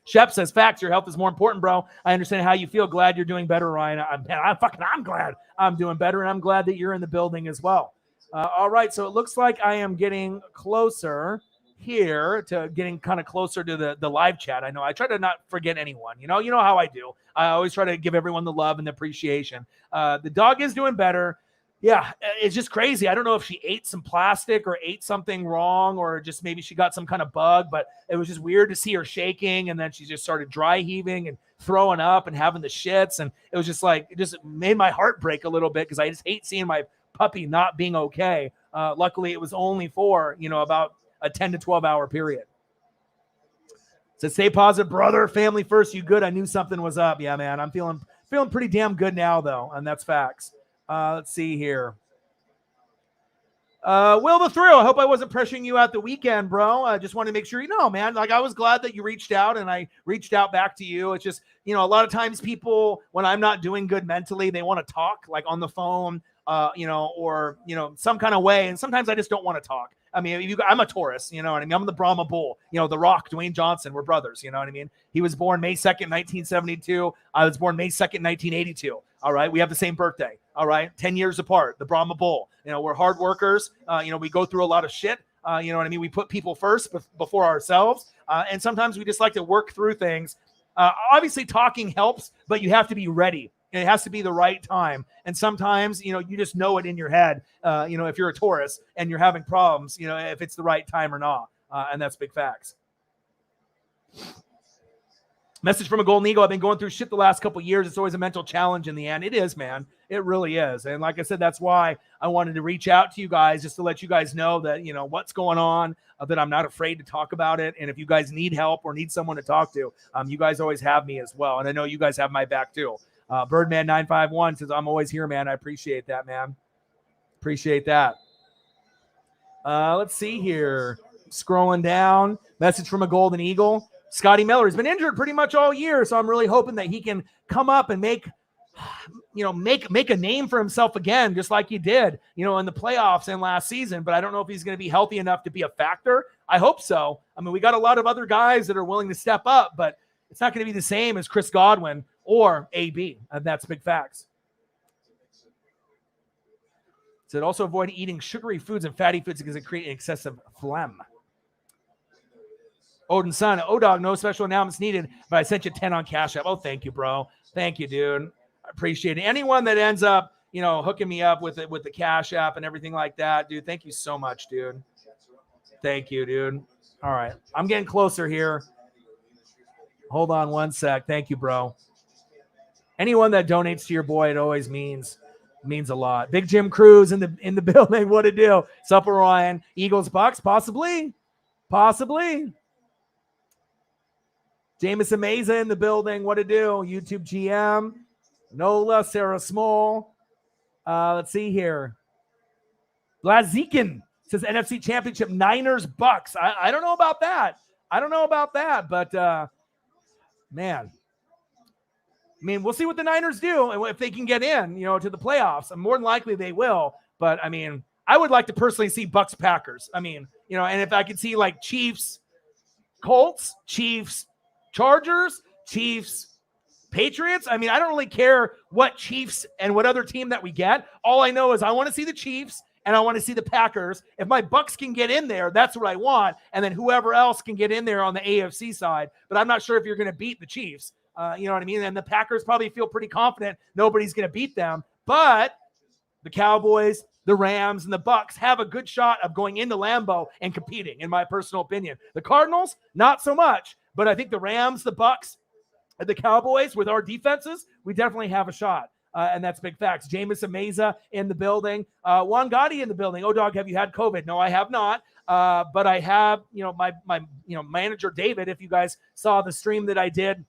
[SPEAKER 1] Shep says, facts, your health is more important, bro. I understand how you feel. Glad you're doing better, Ryan. I'm glad I'm doing better, and I'm glad that you're in the building as well. All right, so it looks like I am getting closer here to getting kind of closer to the live chat. I know I try to not forget anyone. You know how I do. I always try to give everyone the love and the appreciation. The dog is doing better. Yeah, it's just crazy. I don't know if she ate some plastic or ate something wrong, or just maybe she got some kind of bug, but it was just weird to see her shaking. And then she just started dry heaving and throwing up and having the shits. And it was just like, it just made my heart break a little bit, because I just hate seeing my puppy not being okay. Luckily, it was only for, about a 10 to 12 hour period. So stay positive, brother. Family first. You good? I knew something was up. Yeah, man. I'm feeling pretty damn good now, though. And that's facts. Let's see here. Will the Thrill, I hope I wasn't pressuring you out the weekend, bro. I just wanted to make sure man. Like, I was glad that you reached out, and I reached out back to you. It's just, a lot of times people, when I'm not doing good mentally, they want to talk, like on the phone, or, some kind of way. And sometimes I just don't want to talk. I mean, I'm a Taurus, you know what I mean? I'm the Brahma Bull, The Rock, Dwayne Johnson, we're brothers, you know what I mean? He was born May 2nd, 1972. I was born May 2nd, 1982. All right. We have the same birthday. All right. 10 years apart, the Brahma Bull. We're hard workers. We go through a lot of shit. You know what I mean? We put people first before ourselves. And sometimes we just like to work through things. Obviously, talking helps, but you have to be ready. It has to be the right time. And sometimes, you just know it in your head, if you're a Taurus and you're having problems, if it's the right time or not. And that's big facts. Message from a Golden Eagle. I've been going through shit the last couple of years. It's always a mental challenge in the end. It is, man. It really is. And like I said, that's why I wanted to reach out to you guys, just to let you guys know that, what's going on, that I'm not afraid to talk about it. And if you guys need help or need someone to talk to, you guys always have me as well. And I know you guys have my back too. Birdman951 says, I'm always here, man. I appreciate that, man. Appreciate that. Let's see here. Scrolling down. Message from a Golden Eagle. Scotty Miller has been injured pretty much all year, so I'm really hoping that he can come up and make a name for himself again, just like he did, in the playoffs and last season. But I don't know if he's going to be healthy enough to be a factor. I hope so. I mean, we got a lot of other guys that are willing to step up, but it's not going to be the same as Chris Godwin or AB, and that's big facts. So also avoid eating sugary foods and fatty foods because it creates excessive phlegm. Odin Son, O-Dog, no special announcements needed, but I sent you 10 on Cash App. Oh, thank you, bro. Thank you, dude. I appreciate it. Anyone that ends up, hooking me up with the Cash App and everything like that, dude, thank you so much, dude. Thank you, dude. All right. I'm getting closer here. Hold on one sec. Thank you, bro. Anyone that donates to your boy, it always means a lot. Big Jim Cruz in the building. What a deal. Sup, Ryan. Eagles, Bucks, possibly. Jameson Meza in the building. What to do? YouTube GM. Nola, Sarah Small. Let's see here. Blaziken says NFC Championship, Niners, Bucks. I don't know about that. But, man. I mean, we'll see what the Niners do and if they can get in, to the playoffs. And more than likely they will. But, I mean, I would like to personally see Bucks Packers. I mean, and if I could see like Chiefs, Colts, Chiefs, Chargers, Chiefs, Patriots. I mean, I don't really care what Chiefs and what other team that we get. All I know is I want to see the Chiefs and I want to see the Packers. If my Bucks can get in there, that's what I want. And then whoever else can get in there on the AFC side. But I'm not sure if you're going to beat the Chiefs. You know what I mean? And the Packers probably feel pretty confident nobody's going to beat them. But the Cowboys, the Rams, and the Bucks have a good shot of going into Lambeau and competing, in my personal opinion. The Cardinals, not so much. But I think the Rams, the Bucks, and the Cowboys, with our defenses, we definitely have a shot. And that's big facts. Jameson Meza in the building. Juan Gotti in the building. Oh, dog, have you had COVID? No, I have not. But I have, my manager, David, if you guys saw the stream that I did,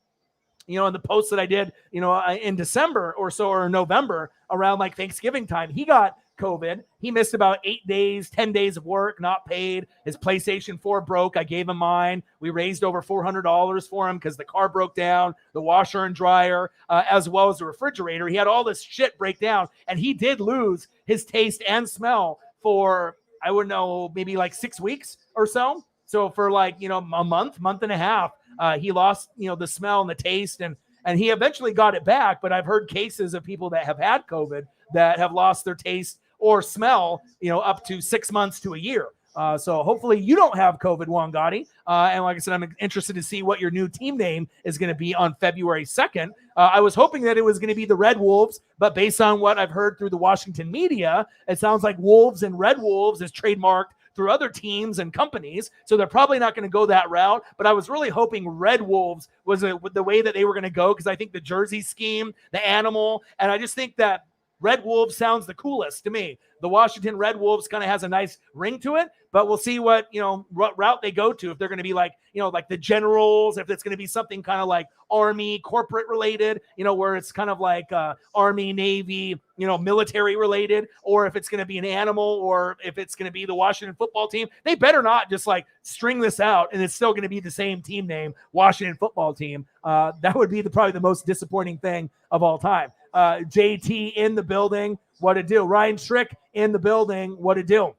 [SPEAKER 1] in the post that I did, in December or so, or November, around like Thanksgiving time, he got COVID. He missed about 8 days, 10 days of work, not paid. His PlayStation 4 broke. I gave him mine. We raised over $400 for him because the car broke down, the washer and dryer, as well as the refrigerator. He had all this shit break down, and he did lose his taste and smell for, I wouldn't know, maybe like 6 weeks or so. So for like, a month and a half, he lost, the smell and the taste, and he eventually got it back. But I've heard cases of people that have had COVID that have lost their taste or smell, up to 6 months to a year. So hopefully you don't have COVID, Juan Gotti. And like I said, I'm interested to see what your new team name is going to be on February 2nd. I was hoping that it was going to be the Red Wolves, but based on what I've heard through the Washington media, it sounds like Wolves and Red Wolves is trademarked through other teams and companies. So they're probably not going to go that route. But I was really hoping Red Wolves was the way that they were going to go, because I think the jersey scheme, the animal, and I just think that Red Wolves sounds the coolest to me. The Washington Red Wolves kind of has a nice ring to it, but we'll see what route they go to. If they're going to be like the Generals, if it's going to be something kind of like Army corporate related, where it's kind of like Army, Navy, military related, or if it's going to be an animal, or if it's going to be the Washington football team. They better not just like string this out and it's still going to be the same team name, Washington football team. That would be probably the most disappointing thing of all time. JT in the building. What to do? Ryan Strick in the building. What to do?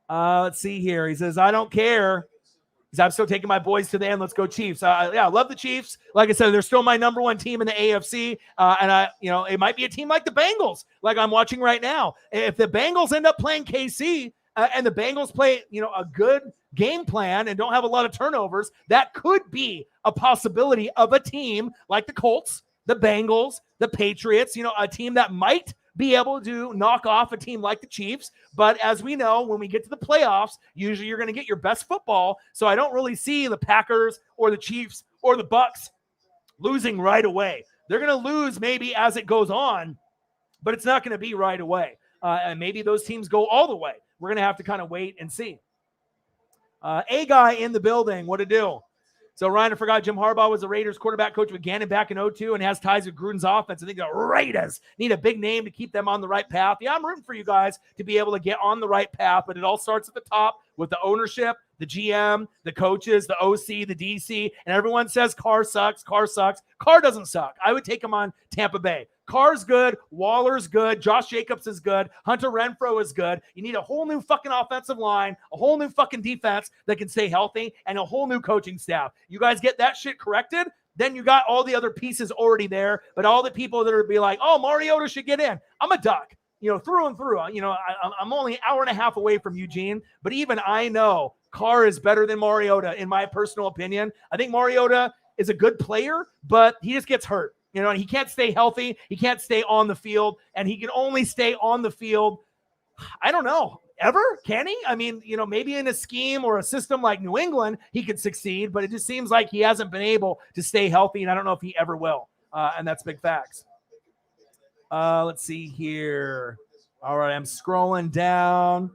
[SPEAKER 1] Let's see here. He says, I don't care. I'm still taking my boys to the end. Let's go Chiefs. I love the Chiefs. Like I said, they're still my number one team in the AFC. And it might be a team like the Bengals, like I'm watching right now. If the Bengals end up playing KC and the Bengals play, a good game plan and don't have a lot of turnovers, that could be a possibility of a team like the Colts, the Bengals, the Patriots, a team that might be able to knock off a team like the Chiefs. But as we know, when we get to the playoffs, usually you're going to get your best football. So I don't really see the Packers or the Chiefs or the Bucks losing right away. They're going to lose maybe as it goes on, but it's not going to be right away. And maybe those teams go all the way. We're going to have to kind of wait and see. A guy in the building, what to do? So, Ryan, I forgot Jim Harbaugh was the Raiders quarterback coach with Gannon back in 2002 and has ties with Gruden's offense. I think the Raiders need a big name to keep them on the right path. Yeah, I'm rooting for you guys to be able to get on the right path, but it all starts at the top with the ownership, the GM, the coaches, the OC, the DC, and everyone says Carr sucks, Carr sucks. Carr doesn't suck. I would take him on Tampa Bay. Carr's good. Waller's good. Josh Jacobs is good. Hunter Renfrow is good. You need a whole new fucking offensive line, a whole new fucking defense that can stay healthy, and a whole new coaching staff. You guys get that shit corrected, then you got all the other pieces already there. But all the people that are be like, oh, Mariota should get in. I'm a duck, through and through. I'm only an hour and a half away from Eugene, but even I know Carr is better than Mariota, in my personal opinion. I think Mariota is a good player, but he just gets hurt. He can't stay healthy. He can't stay on the field, and he can only stay on the field, I don't know, ever? Can he? I mean, maybe in a scheme or a system like New England, he could succeed, but it just seems like he hasn't been able to stay healthy, and I don't know if he ever will. And that's big facts. Let's see here. All right, I'm scrolling down.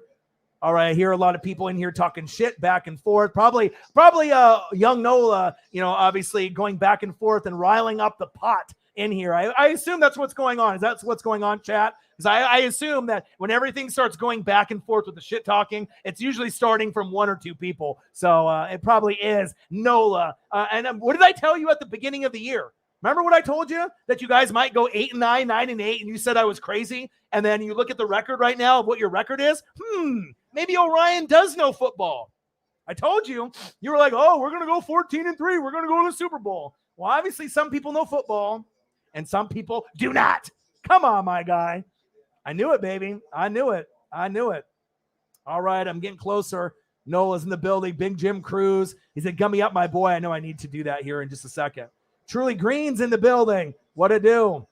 [SPEAKER 1] All right, I hear a lot of people in here talking shit back and forth. Probably young Nola, obviously going back and forth and riling up the pot in here. I assume that's what's going on. Is that what's going on, chat? Because I assume that when everything starts going back and forth with the shit talking, it's usually starting from one or two people. So it probably is Nola. And what did I tell you at the beginning of the year? Remember what I told you? That you guys might go 8-9, 9-8, and you said I was crazy? And then you look at the record right now of what your record is? Maybe Orion does know football. I told you. You were like, oh, we're going to go 14-3. We're going to go to the Super Bowl. Well, obviously some people know football, and some people do not. Come on, my guy. I knew it, baby. I knew it. All right, I'm getting closer. Nola's in the building. Big Jim Cruz. He said, gummy up, my boy. I know I need to do that here in just a second. Truly Green's in the building. What to do?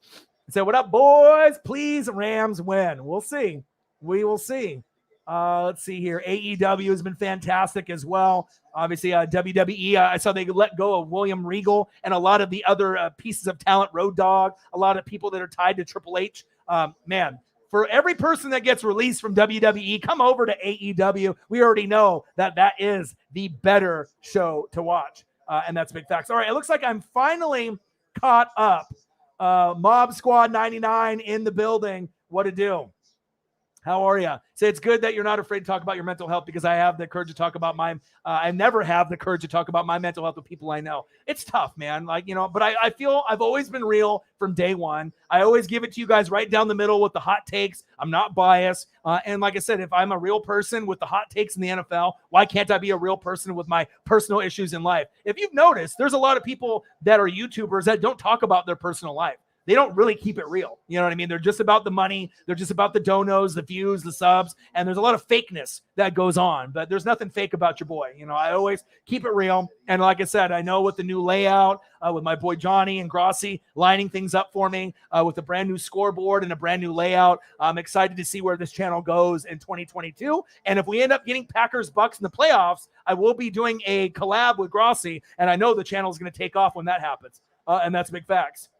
[SPEAKER 1] He said, what up, boys? Please, Rams win. We'll see. We will see. Let's see here. AEW has been fantastic as well. Obviously, WWE, I saw they let go of William Regal and a lot of the other pieces of talent, Road Dogg, a lot of people that are tied to Triple H. Man, for every person that gets released from WWE, come over to AEW. We already know that is the better show to watch. And that's big facts. All right, it looks like I'm finally caught up. Mob Squad 99 in the building. What to do? How are you? Say it's good that you're not afraid to talk about your mental health, because I have the courage to talk about mine. I never have the courage to talk about my mental health with people I know. It's tough, man. But I feel I've always been real from day one. I always give it to you guys right down the middle with the hot takes. I'm not biased. And like I said, if I'm a real person with the hot takes in the NFL, why can't I be a real person with my personal issues in life? If you've noticed, there's a lot of people that are YouTubers that don't talk about their personal life. they don't really keep it real. You know what I mean? They're just about the money. They're just about the donos, the views, the subs, and there's a lot of fakeness that goes on, but there's nothing fake about your boy. You know, I always keep it real. And like I said, I know with the new layout, with my boy Johnny and Grossi lining things up for me, with a brand new scoreboard and a brand new layout, I'm excited to see where this channel goes in 2022. And if we end up getting Packers Bucks in the playoffs, I will be doing a collab with Grossi, and I know the channel is going to take off when that happens. And that's big facts.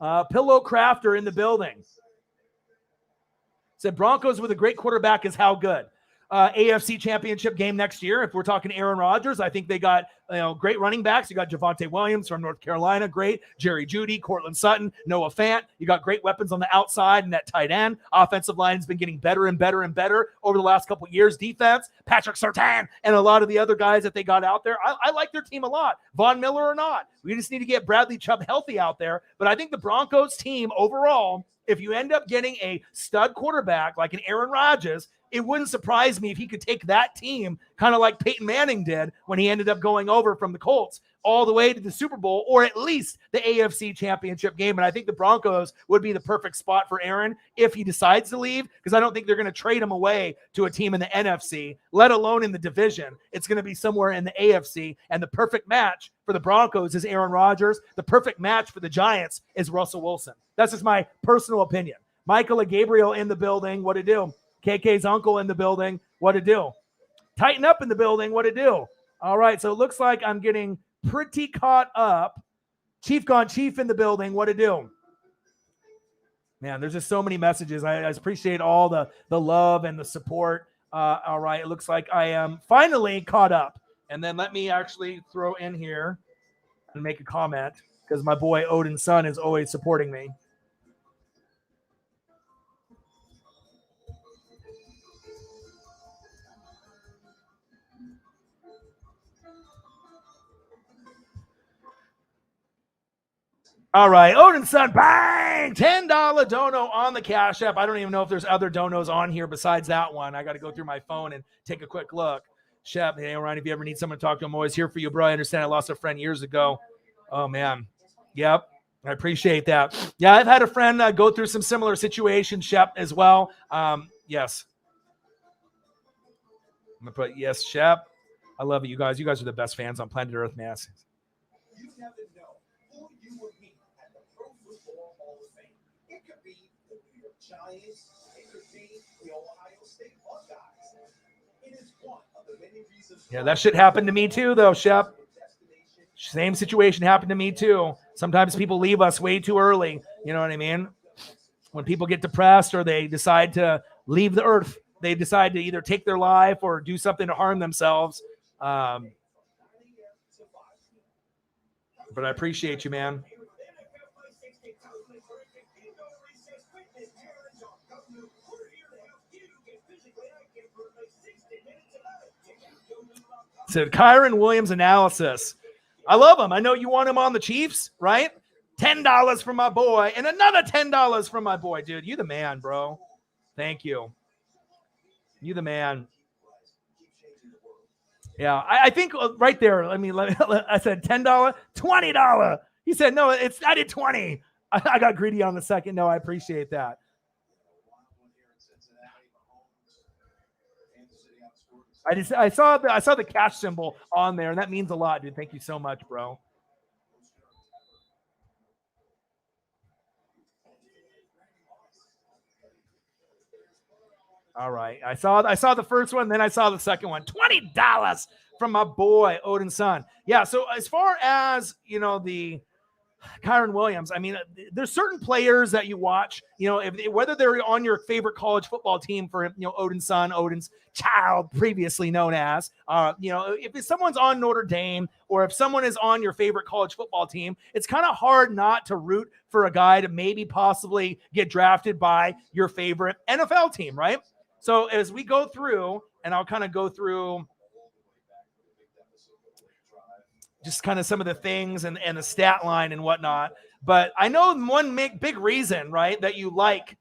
[SPEAKER 1] Pillow Crafter in the building said Broncos with a great quarterback is how good? AFC Championship game next year. If we're talking Aaron Rodgers, I think they got great running backs. You got Javonte Williams from North Carolina, great. Jerry Jeudy, Cortland Sutton, Noah Fant. You got great weapons on the outside and that tight end. Offensive line has been getting better and better and better over the last couple of years. Defense, Patrick Surtain, and a lot of the other guys that they got out there. I like their team a lot. Von Miller or not. We just need to get Bradley Chubb healthy out there. But I think the Broncos team overall, if you end up getting a stud quarterback like an Aaron Rodgers, it wouldn't surprise me if he could take that team kind of like Peyton Manning did when he ended up going over from the Colts all the way to the Super Bowl, or at least the AFC Championship game. And I think the Broncos would be the perfect spot for Aaron if he decides to leave, because I don't think they're going to trade him away to a team in the NFC, let alone in the division. It's going to be somewhere in the AFC, and the perfect match for the Broncos is Aaron Rodgers. The perfect match for the Giants is Russell Wilson. That's just my personal opinion. Michael Gabriel in the building. What to do? KK's uncle in the building. What to do? Tighten up in the building. What to do? All right, so it looks like I'm getting pretty caught up. Chief Gone Chief in the building. What to do? Man, there's just so many messages. I appreciate all the love and the support. All right, it looks like I am finally caught up. And then let me actually throw in here and make a comment, because my boy Odin's son is always supporting me. All right, Odin's son, bang! $10 dono on the Cash App. I don't even know if there's other donos on here besides that one. I got to go through my phone and take a quick look. Shep, hey, Ryan, if you ever need someone to talk to, I'm always here for you, bro. I understand I lost a friend years ago. Oh, man. Yep, I appreciate that. Yeah, I've had a friend go through some similar situations, Shep, as well. Yes. I'm going to put yes, Shep. I love it, you guys. You guys are the best fans on planet Earth, man.
[SPEAKER 2] You never know who you would meet at the Pro Football Hall of Fame. It could be the New York Giants. It could be the Ohio State Buckeyes. It is one of the many reasons.
[SPEAKER 1] Yeah, that shit happened to me too, though, Shep. Same situation happened to me too. Sometimes people leave us way too early. You know what I mean? When people get depressed or they decide to leave the earth, they decide to either take their life or do something to harm themselves. But I appreciate you, man. So Kyron Williams analysis. I love him. I know you want him on the Chiefs, right? $10 from my boy and another $10 from my boy, dude. You the man, bro. Thank you. You the man. Yeah, I think right there. I said $10, $20. He said, no, I did 20. I got greedy on the second. No, I appreciate that. I saw the cash symbol on there, and that means a lot, dude. Thank you so much, bro. All right. I saw the first one, then I saw the second one. $20 from my boy Odin's son. Yeah, so as far as, the Kyron Williams, I mean, there's certain players that you watch, whether they're on your favorite college football team for, Odin's son, Odin's child, previously known as, if someone's on Notre Dame or if someone is on your favorite college football team, it's kind of hard not to root for a guy to maybe possibly get drafted by your favorite NFL team, right? So as we go through, and I'll kind of go through just kind of some of the things and the stat line and whatnot. But I know one big reason, right, that you like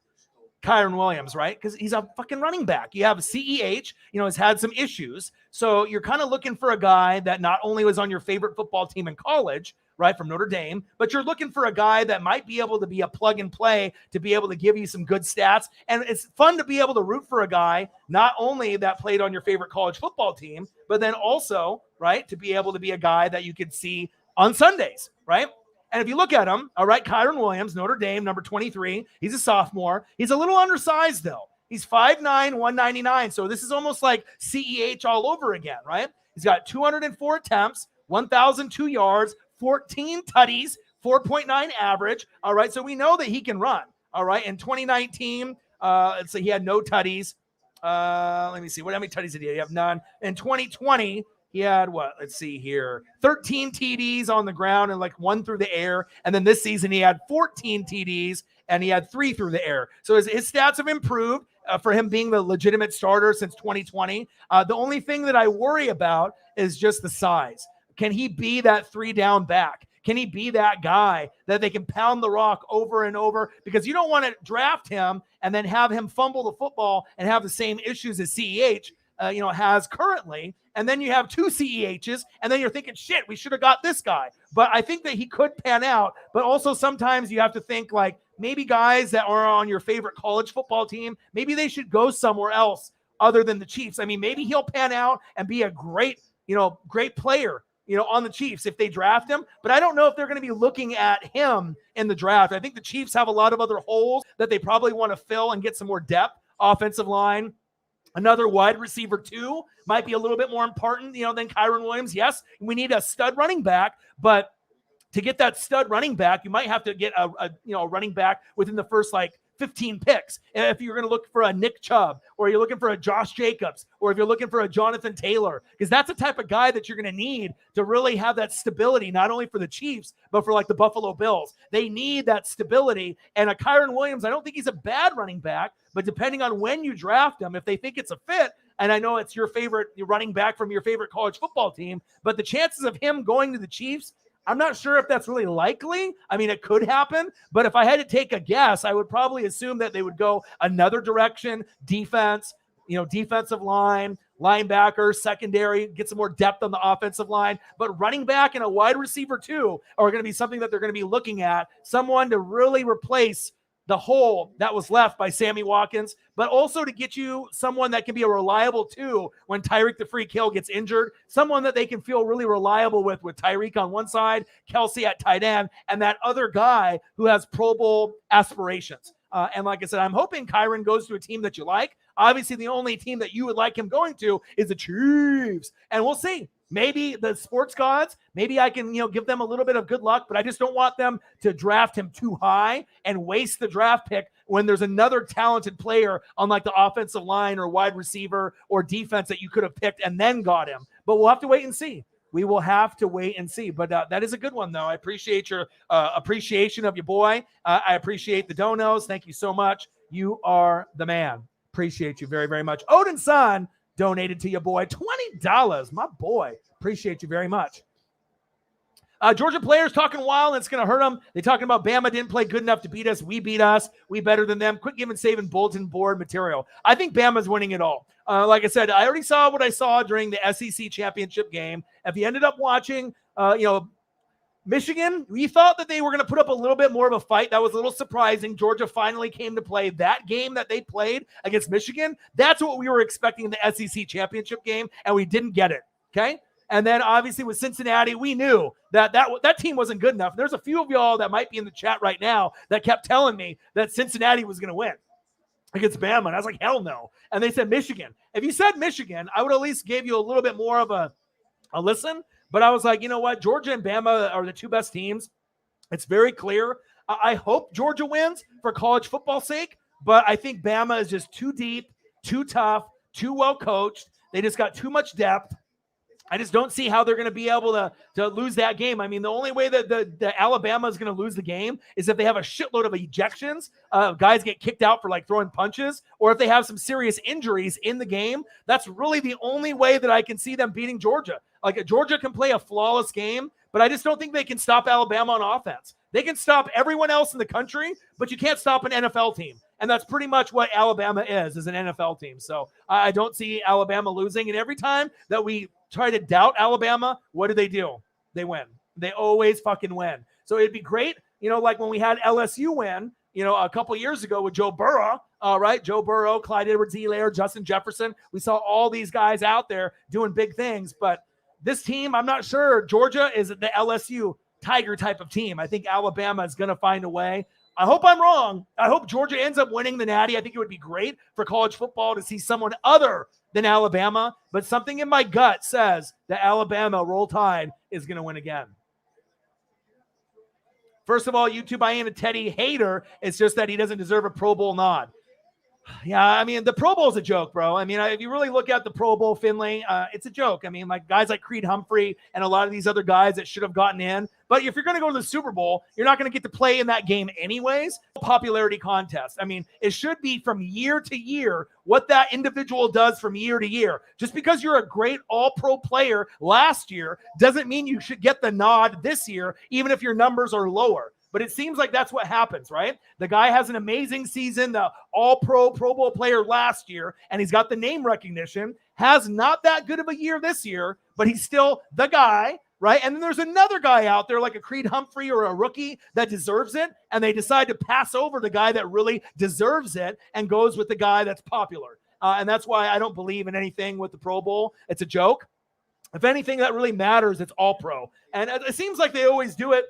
[SPEAKER 1] Kyron Williams, right? Because he's a fucking running back. You have CEH, has had some issues. So you're kind of looking for a guy that not only was on your favorite football team in college, right, from Notre Dame, but you're looking for a guy that might be able to be a plug and play to be able to give you some good stats. And it's fun to be able to root for a guy, not only that played on your favorite college football team, but then also, right, to be able to be a guy that you could see on Sundays, right? And if you look at him, all right, Kyren Williams, Notre Dame, number 23. He's a sophomore. He's a little undersized, though. He's 5'9", 199. So this is almost like CEH all over again, right? He's got 204 attempts, 1,002 yards, 14 tutties, 4.9 average. All right, so we know that he can run. All right, in 2019, let's say he had no tutties. Let me see. How many tutties did he have? He have none. In 2020, he had what? Let's see here. 13 TDs on the ground and like 1 through the air. And then this season he had 14 TDs and he had 3 through the air. So his stats have improved for him being the legitimate starter since 2020. The only thing that I worry about is just the size. Can he be that 3-down back? Can he be that guy that they can pound the rock over and over? Because you don't want to draft him and then have him fumble the football and have the same issues as CEH has currently. And then you have 2 CEHs, and then you're thinking, shit, we should have got this guy. But I think that he could pan out. But also sometimes you have to think like maybe guys that are on your favorite college football team, maybe they should go somewhere else other than the Chiefs. I mean, maybe he'll pan out and be a great player, on the Chiefs if they draft him. But I don't know if they're going to be looking at him in the draft. I think the Chiefs have a lot of other holes that they probably want to fill and get some more depth. Offensive line. Another wide receiver 2 might be a little bit more important, than Kyren Williams. Yes, we need a stud running back, but to get that stud running back, you might have to get a running back within the first 15 picks. If you're going to look for a Nick Chubb, or you're looking for a Josh Jacobs, or if you're looking for a Jonathan Taylor, because that's the type of guy that you're going to need to really have that stability, not only for the Chiefs, but for the Buffalo Bills. They need that stability. And a Kyren Williams, I don't think he's a bad running back, but depending on when you draft him, if they think it's a fit, and I know it's your favorite running back from your favorite college football team, but the chances of him going to the Chiefs, I'm not sure if that's really likely. I mean, it could happen, but if I had to take a guess, I would probably assume that they would go another direction, defense, defensive line, linebacker, secondary, get some more depth on the offensive line. But running back and a wide receiver 2 are going to be something that they're going to be looking at, someone to really replace the hole that was left by Sammy Watkins, but also to get you someone that can be a reliable 2 when Tyreek the Freak Hill gets injured, someone that they can feel really reliable with Tyreek on one side, Kelsey at tight end, and that other guy who has Pro Bowl aspirations. And like I said, I'm hoping Kyren goes to a team that you like. Obviously, the only team that you would like him going to is the Chiefs, and we'll see. Maybe the sports gods, maybe I can, give them a little bit of good luck, but I just don't want them to draft him too high and waste the draft pick when there's another talented player on the offensive line or wide receiver or defense that you could have picked and then got him. But we'll have to wait and see. We will have to wait and see. But that is a good one, though. I appreciate your appreciation of your boy. I appreciate the donos. Thank you so much. You are the man. Appreciate you very, very much. Odin Son donated to your boy $20. My boy. Appreciate you very much. Georgia players talking wild, and it's going to hurt them. They're talking about Bama didn't play good enough to beat us. We beat us. We better than them. Quit giving Saban bulletin board material. I think Bama's winning it all. Like I said, I already saw what I saw during the SEC championship game. If you ended up watching, Michigan, we thought that they were going to put up a little bit more of a fight. That was a little surprising. Georgia finally came to play that game that they played against Michigan. That's what we were expecting in the SEC championship game, and we didn't get it, okay? And then obviously with Cincinnati, we knew that team wasn't good enough. There's a few of y'all that might be in the chat right now that kept telling me that Cincinnati was going to win against Bama, and I was like, hell no. And they said Michigan. If you said Michigan, I would at least give you a little bit more of a listen. But I was like, you know what? Georgia and Bama are the 2 best teams. It's very clear. I hope Georgia wins for college football's sake, but I think Bama is just too deep, too tough, too well coached. They just got too much depth. I just don't see how they're going to be able to lose that game. I mean, the only way that the Alabama is going to lose the game is if they have a shitload of ejections, guys get kicked out for throwing punches, or if they have some serious injuries in the game. That's really the only way that I can see them beating Georgia. Georgia can play a flawless game, but I just don't think they can stop Alabama on offense. They can stop everyone else in the country, but you can't stop an NFL team. And that's pretty much what Alabama is an NFL team. So I don't see Alabama losing. And every time that we try to doubt Alabama, what do? They win. They always fucking win. So it'd be great, like when we had LSU win, a couple years ago with Joe Burrow, right? Joe Burrow, Clyde Edwards-Helaire, Justin Jefferson. We saw all these guys out there doing big things, but this team, I'm not sure. Georgia is the LSU Tiger type of team. I think Alabama is going to find a way. I hope I'm wrong. I hope Georgia ends up winning the Natty. I think it would be great for college football to see someone other than Alabama, but something in my gut says that Alabama, Roll Tide, is going to win again. First of all, YouTube, I am a Teddy hater. It's just that he doesn't deserve a Pro Bowl nod. Yeah, I mean, the Pro Bowl is a joke, bro. I mean, if you really look at the Pro Bowl, Finley, it's a joke. I mean, like guys like Creed Humphrey and a lot of these other guys that should have gotten in. But if you're going to go to the Super Bowl, you're not going to get to play in that game anyways. Popularity contest. I mean, it should be from year to year what that individual does from year to year. Just because you're a great all-pro player last year doesn't mean you should get the nod this year, even if your numbers are lower. But it seems like that's what happens, right? The guy has an amazing season, the all-pro Pro Bowl player last year, and he's got the name recognition, has not that good of a year this year, but he's still the guy, right? And then there's another guy out there like a Creed Humphrey or a rookie that deserves it, and they decide to pass over the guy that really deserves it and goes with the guy that's popular. And that's why I don't believe in anything with the Pro Bowl. It's a joke. If anything that really matters, it's all-pro. And it seems like they always do it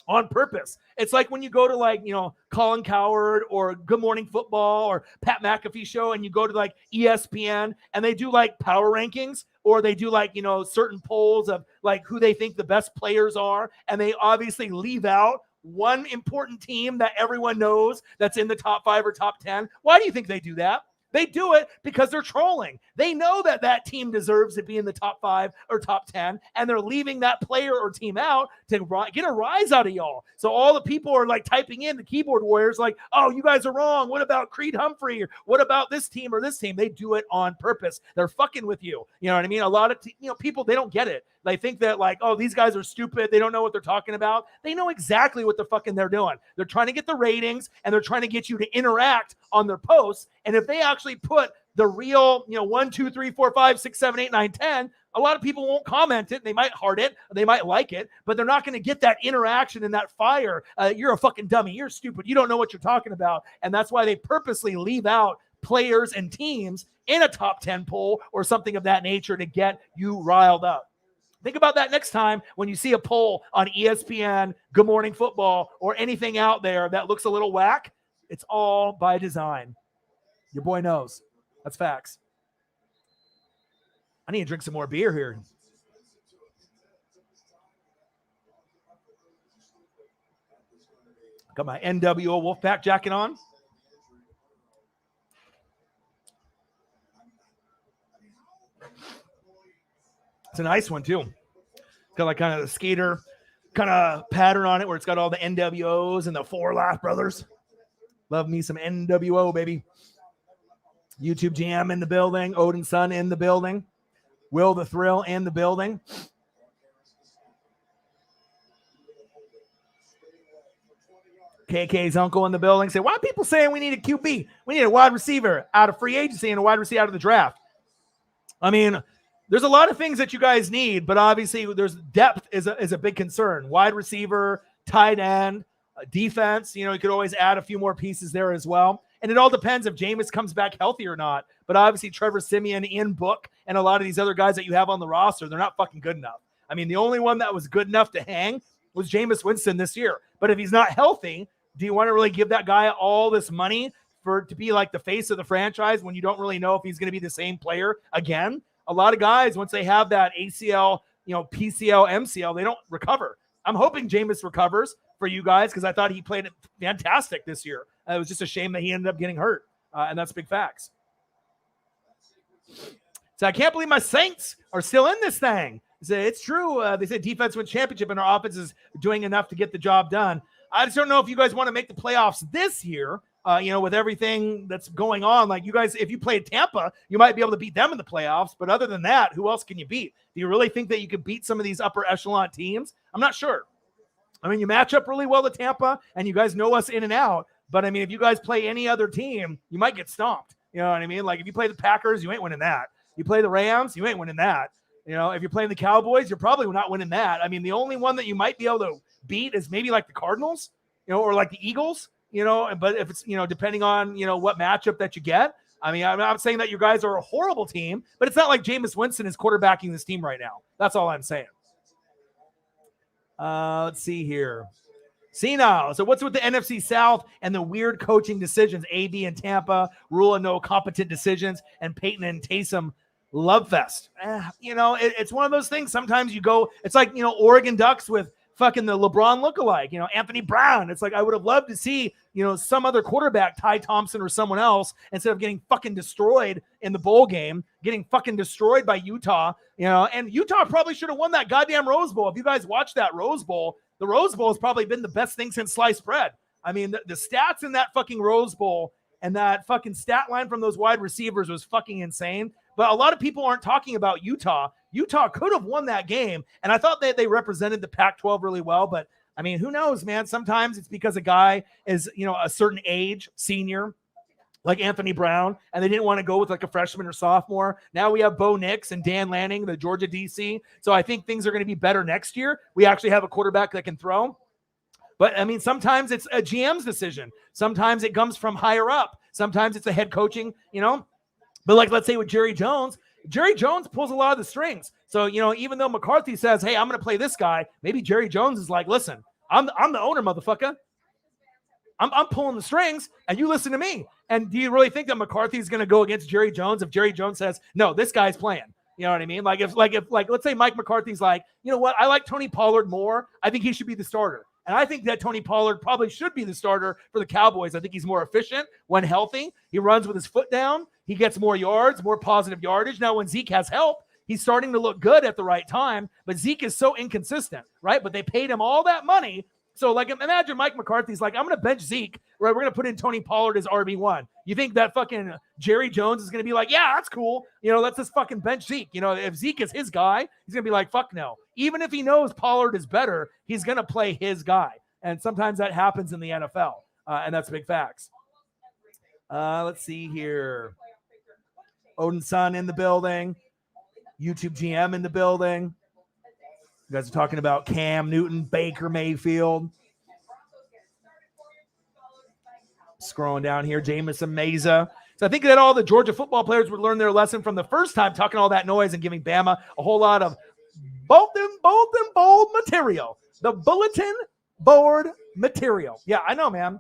[SPEAKER 1] on purpose. It's like when you go to Colin Cowherd or Good Morning Football or Pat McAfee show, and you go to like ESPN and they do like power rankings, or they do like, certain polls of like who they think the best players are. And they obviously leave out one important team that everyone knows that's in the top 5 or top 10. Why do you think they do that? They do it because they're trolling. They know that that team deserves to be in the top 5 or top 10, and they're leaving that player or team out to get a rise out of y'all. So all the people are like typing in, the keyboard warriors, like, oh, you guys are wrong. What about Creed Humphrey? Or what about this team or this team? They do it on purpose. They're fucking with you. You know what I mean? A lot of people, they don't get it. They think that like, oh, these guys are stupid. They don't know what they're talking about. They know exactly what the fucking they're doing. They're trying to get the ratings, and they're trying to get you to interact on their posts. And if they actually put the real, 1, 2, 3, 4, 5, 6, 7, 8, 9, 10, a lot of people won't comment it. They might heart it. They might like it, but they're not going to get that interaction and that fire. You're a fucking dummy. You're stupid. You don't know what you're talking about. And that's why they purposely leave out players and teams in a top 10 poll or something of that nature to get you riled up. Think about that next time when you see a poll on ESPN, Good Morning Football, or anything out there that looks a little whack. It's all by design. Your boy knows. That's facts. I need to drink some more beer here. Got my NWO Wolfpack jacket on. It's a nice one, too. It's got like kind of the skater kind of pattern on it where it's got all the NWOs and the 4 Laugh Brothers. Love me some NWO, baby. YouTube Jam in the building. Odin Sun in the building. Will the Thrill in the building. KK's uncle in the building. Say, why are people saying we need a QB? We need a wide receiver out of free agency and a wide receiver out of the draft. I mean, there's a lot of things that you guys need, but obviously there's depth is a big concern. Wide receiver, tight end, defense. You could always add a few more pieces there as well. And it all depends if Jameis comes back healthy or not. But obviously Trevor Siemian, Ian Book, and a lot of these other guys that you have on the roster, they're not fucking good enough. I mean, the only one that was good enough to hang was Jameis Winston this year. But if he's not healthy, do you want to really give that guy all this money to be like the face of the franchise when you don't really know if he's going to be the same player again? A lot of guys, once they have that ACL, PCL, MCL, they don't recover. I'm hoping Jameis recovers for you guys because I thought he played fantastic this year. It was just a shame that he ended up getting hurt, and that's big facts. So I can't believe my Saints are still in this thing. It's true. They said defense wins championship, and our offense is doing enough to get the job done. I just don't know if you guys want to make the playoffs this year. With everything that's going on, like you guys, if you played Tampa, you might be able to beat them in the playoffs. But other than that, who else can you beat? Do you really think that you could beat some of these upper echelon teams? I'm not sure. I mean, you match up really well to Tampa, and you guys know us in and out. But I mean, if you guys play any other team, you might get stomped. You know what I mean? Like if you play the Packers, you ain't winning that. You play the Rams, you ain't winning that. You know, if you're playing the Cowboys, you're probably not winning that. I mean, the only one that you might be able to beat is maybe like the Cardinals, you know, or like the Eagles, you know, but if it's, you know, depending on, you know, what matchup that you get. I mean, I'm not saying that you guys are a horrible team, but it's not like Jameis Winston is quarterbacking this team right now. That's all I'm saying. Let's see here. Senile. So what's with the NFC South and the weird coaching decisions? AB and Tampa, rule of no competent decisions, and Peyton and Taysom love fest. You know, it's one of those things. Sometimes you go, it's like, you know, Oregon Ducks with fucking the LeBron lookalike, you know, Anthony Brown. It's like, I would have loved to see, you know, some other quarterback, Ty Thompson or someone else, instead of getting fucking destroyed in the bowl game, getting fucking destroyed by Utah, you know, and Utah probably should have won that goddamn Rose Bowl. If you guys watched that Rose Bowl, the Rose Bowl has probably been the best thing since sliced bread. I mean, the stats in that fucking Rose Bowl and that fucking stat line from those wide receivers was fucking insane. But a lot of people aren't talking about Utah. Utah could have won that game, and I thought that they represented the Pac-12 really well. But, I mean, who knows, man? Sometimes it's because a guy is, you know, a certain age, senior, like Anthony Brown, and they didn't want to go with like a freshman or sophomore. Now we have Bo Nix and Dan Lanning, the Georgia DC. So I think things are going to be better next year. We actually have a quarterback that can throw. But, I mean, sometimes it's a GM's decision. Sometimes it comes from higher up. Sometimes it's a head coaching, you know. But like, let's say with Jerry Jones pulls a lot of the strings. So, you know, even though McCarthy says, hey, I'm going to play this guy, maybe Jerry Jones is like, listen, I'm the owner, motherfucker. I'm pulling the strings, and you listen to me. And do you really think that McCarthy is going to go against Jerry Jones if Jerry Jones says, no, this guy's playing? You know what I mean? Like if let's say Mike McCarthy's like, you know what? I like Tony Pollard more. I think he should be the starter. And I think that Tony Pollard probably should be the starter for the Cowboys. I think he's more efficient when healthy. He runs with his foot down. He gets more yards, more positive yardage. Now, when Zeke has help, he's starting to look good at the right time. But Zeke is so inconsistent, right? But they paid him all that money. So, like, imagine Mike McCarthy's like, I'm going to bench Zeke, right? We're going to put in Tony Pollard as RB1. You think that fucking Jerry Jones is going to be like, yeah, that's cool. You know, let's just fucking bench Zeke. You know, if Zeke is his guy, he's going to be like, fuck no. Even if he knows Pollard is better, he's going to play his guy. And sometimes that happens in the NFL. And that's big facts. Let's see here. Odin Sun in the building. YouTube GM in the building. You guys are talking about Cam Newton, Baker Mayfield. Scrolling down here, Jamison Meza. So I think that all the Georgia football players would learn their lesson from the first time talking all that noise and giving Bama a whole lot of bold material. The bulletin board material. Yeah, I know, man.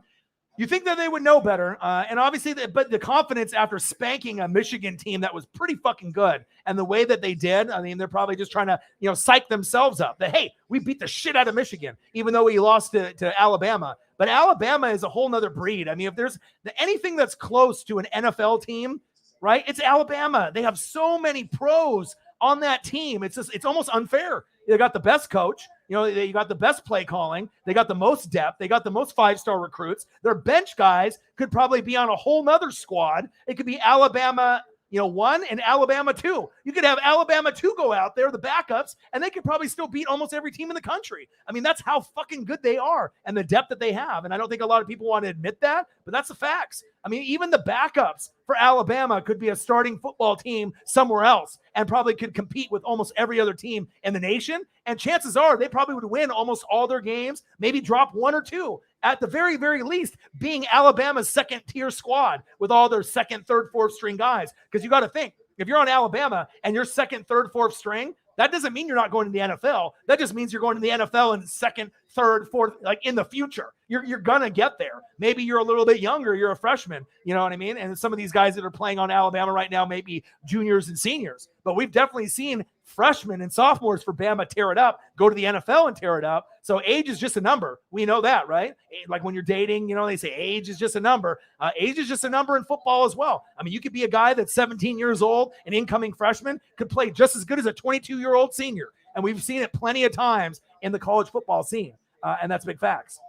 [SPEAKER 1] You think that they would know better, and obviously, but the confidence after spanking a Michigan team that was pretty fucking good, and the way that they did, I mean, they're probably just trying to, you know, psych themselves up that, hey, we beat the shit out of Michigan, even though we lost to Alabama. But Alabama is a whole nother breed. I mean, if there's anything that's close to an NFL team, right, it's Alabama. They have so many pros on that team. It's almost unfair. They got the best coach. You know, they got the best play calling. They got the most depth. They got the most five-star recruits. Their bench guys could probably be on a whole nother squad. It could be Alabama, 1 and Alabama 2. You could have Alabama 2 go out there, the backups, and they could probably still beat almost every team in the country. I mean, that's how fucking good they are and the depth that they have. And I don't think a lot of people want to admit that, but that's the facts. I mean, even the backups for Alabama could be a starting football team somewhere else and probably could compete with almost every other team in the nation. And chances are they probably would win almost all their games, maybe drop 1 or 2. At the very, very least, being Alabama's second-tier squad with all their second, third, fourth string guys. Because you got to think, if you're on Alabama and you're second, third, fourth string, that doesn't mean you're not going to the NFL. That just means you're going to the NFL in second, third, fourth, like in the future. You're going to get there. Maybe you're a little bit younger. You're a freshman. You know what I mean? And some of these guys that are playing on Alabama right now may be juniors and seniors. But we've definitely seen freshmen and sophomores for Bama tear it up, go to the NFL and tear it up. So age is just a number. We know that, right? Like when you're dating, they say age is just a number. Age is just a number in football as well. I mean, you could be a guy that's 17 years old, an incoming freshman, could play just as good as a 22-year-old senior. And we've seen it plenty of times in the college football scene. And that's big facts.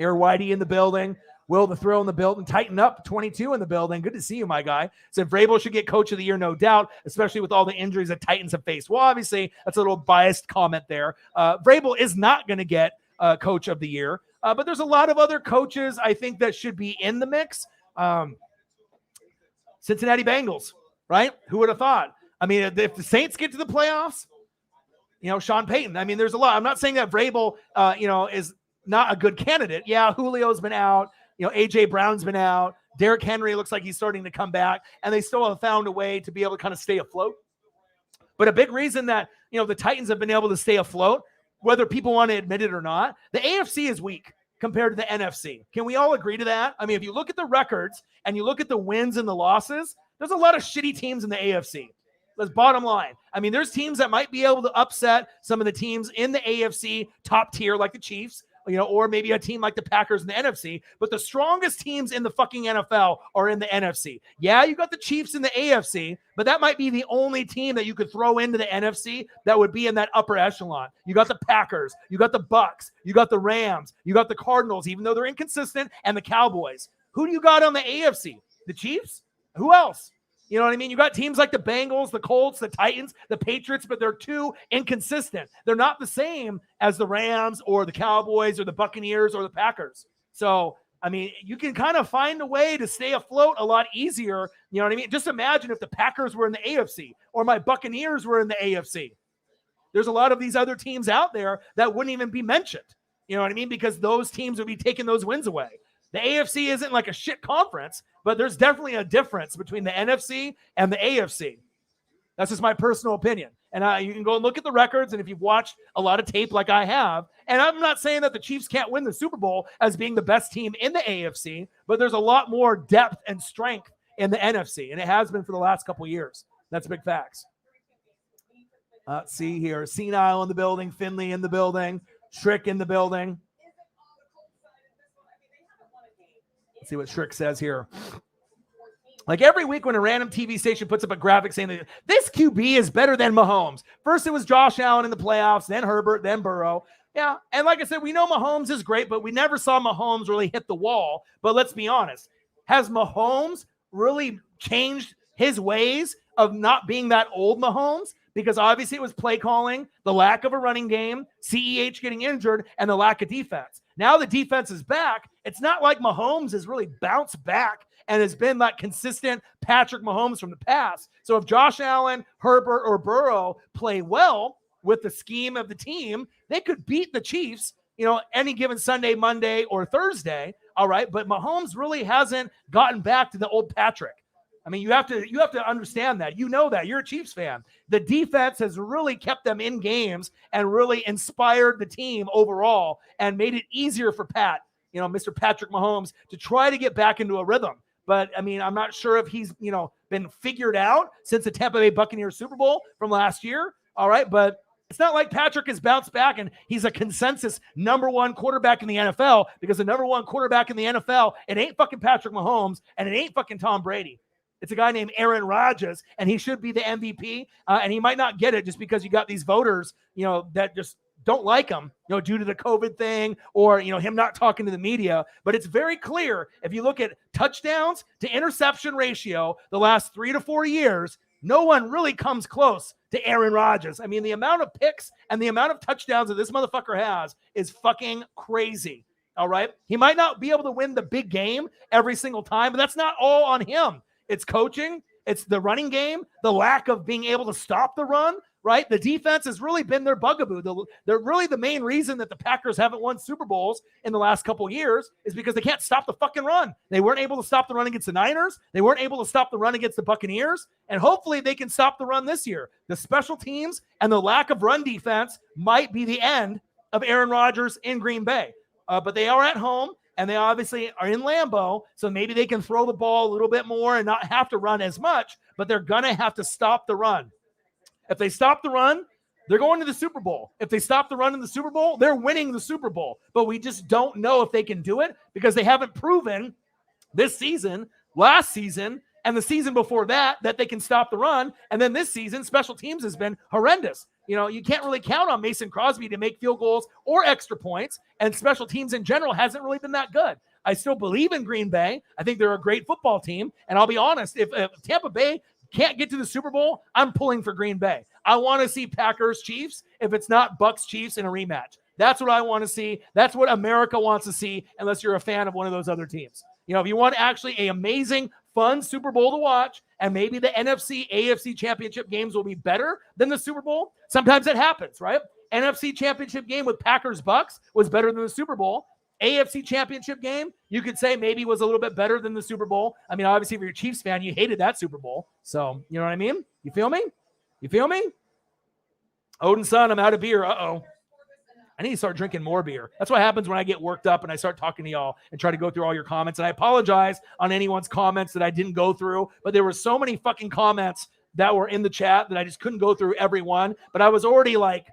[SPEAKER 1] Air Whitey in the building. Will the Thrill in the building. Tighten up 22 in the building. Good to see you, my guy. Said Vrabel should get coach of the year, no doubt, especially with all the injuries that Titans have faced. Well, obviously, that's a little biased comment there. Vrabel is not going to get coach of the year, but there's a lot of other coaches I think that should be in the mix. Cincinnati Bengals, right? Who would have thought? I mean, if the Saints get to the playoffs, Sean Payton. I mean, there's a lot. I'm not saying that Vrabel, is not a good candidate. Yeah, Julio's been out. A.J. Brown's been out. Derrick Henry looks like he's starting to come back, and they still have found a way to be able to kind of stay afloat. But a big reason that, the Titans have been able to stay afloat, whether people want to admit it or not, the AFC is weak compared to the NFC. Can we all agree to that? I mean, if you look at the records and you look at the wins and the losses, there's a lot of shitty teams in the AFC. That's bottom line. I mean, there's teams that might be able to upset some of the teams in the AFC top tier, like the Chiefs, or maybe a team like the Packers in the NFC. But the strongest teams in the fucking NFL are in the NFC. Yeah, you got the Chiefs in the AFC, but that might be the only team that you could throw into the NFC that would be in that upper echelon. You got the Packers, you got the Bucks, you got the Rams, you got the Cardinals, even though they're inconsistent, and the Cowboys. Who do you got on the AFC? The Chiefs? Who else? You know what I mean? You got teams like the Bengals, the Colts, the Titans, the Patriots, but they're too inconsistent. They're not the same as the Rams or the Cowboys or the Buccaneers or the Packers. So, I mean, you can kind of find a way to stay afloat a lot easier. You know what I mean? Just imagine if the Packers were in the AFC or my Buccaneers were in the AFC. There's a lot of these other teams out there that wouldn't even be mentioned. You know what I mean? Because those teams would be taking those wins away. The AFC isn't like a shit conference, but there's definitely a difference between the NFC and the AFC. That's just my personal opinion. And you can go and look at the records, and if you've watched a lot of tape like I have, and I'm not saying that the Chiefs can't win the Super Bowl as being the best team in the AFC, but there's a lot more depth and strength in the NFC, and it has been for the last couple of years. That's big facts. Let's see here. Senile in the building, Finley in the building, Shrick in the building. Let's see what Shrick says here. Like every week when a random TV station puts up a graphic saying that this QB is better than Mahomes. First it was Josh Allen in the playoffs, then Herbert, then Burrow. Yeah, and like I said, we know Mahomes is great, but we never saw Mahomes really hit the wall. But let's be honest. Has Mahomes really changed his ways of not being that old Mahomes? Because obviously it was play calling, the lack of a running game, CEH getting injured, and the lack of defense. Now the defense is back. It's not like Mahomes has really bounced back and has been that consistent Patrick Mahomes from the past. So if Josh Allen, Herbert, or Burrow play well with the scheme of the team, they could beat the Chiefs, any given Sunday, Monday, or Thursday. All right. But Mahomes really hasn't gotten back to the old Patrick. I mean, you have to understand that. You know that. You're a Chiefs fan. The defense has really kept them in games and really inspired the team overall and made it easier for Mr. Patrick Mahomes, to try to get back into a rhythm. But, I mean, I'm not sure if he's, been figured out since the Tampa Bay Buccaneers Super Bowl from last year. All right, but it's not like Patrick has bounced back and he's a consensus number one quarterback in the NFL, because the number one quarterback in the NFL, it ain't fucking Patrick Mahomes and it ain't fucking Tom Brady. It's a guy named Aaron Rodgers, and he should be the MVP. And he might not get it just because you got these voters, that just don't like him, due to the COVID thing or, him not talking to the media. But it's very clear if you look at touchdowns to interception ratio the last 3 to 4 years, no one really comes close to Aaron Rodgers. I mean, the amount of picks and the amount of touchdowns that this motherfucker has is fucking crazy. All right. He might not be able to win the big game every single time, but that's not all on him. It's coaching. It's the running game, the lack of being able to stop the run, right? The defense has really been their bugaboo. They're really the main reason that the Packers haven't won Super Bowls in the last couple of years is because they can't stop the fucking run. They weren't able to stop the run against the Niners. They weren't able to stop the run against the Buccaneers. And hopefully they can stop the run this year. The special teams and the lack of run defense might be the end of Aaron Rodgers in Green Bay. But they are at home. And they obviously are in Lambeau, so maybe they can throw the ball a little bit more and not have to run as much, but they're going to have to stop the run. If they stop the run, they're going to the Super Bowl. If they stop the run in the Super Bowl, they're winning the Super Bowl. But we just don't know if they can do it because they haven't proven this season, last season, and the season before that they can stop the run. And then this season, special teams has been horrendous. You can't really count on Mason Crosby to make field goals or extra points, and special teams in general hasn't really been that good. I still believe in Green Bay. I think they're a great football team, and I'll be honest, if Tampa Bay can't get to the Super Bowl, I'm pulling for Green Bay. I want to see Packers-Chiefs if it's not Bucks-Chiefs in a rematch. That's what I want to see. That's what America wants to see, unless you're a fan of one of those other teams. If you want actually an amazing fun Super Bowl to watch, and maybe the NFC, AFC championship games will be better than the Super Bowl. Sometimes it happens, right? NFC championship game with Packers-Bucks was better than the Super Bowl. AFC championship game, you could say maybe was a little bit better than the Super Bowl. I mean, obviously, if you're a Chiefs fan, you hated that Super Bowl. So, you know what I mean? You feel me? You feel me? Odin's son, I'm out of beer. Uh-oh. I need to start drinking more beer. That's what happens when I get worked up and I start talking to y'all and try to go through all your comments. And I apologize on anyone's comments that I didn't go through, but there were so many fucking comments that were in the chat that I just couldn't go through every one. But I was already like,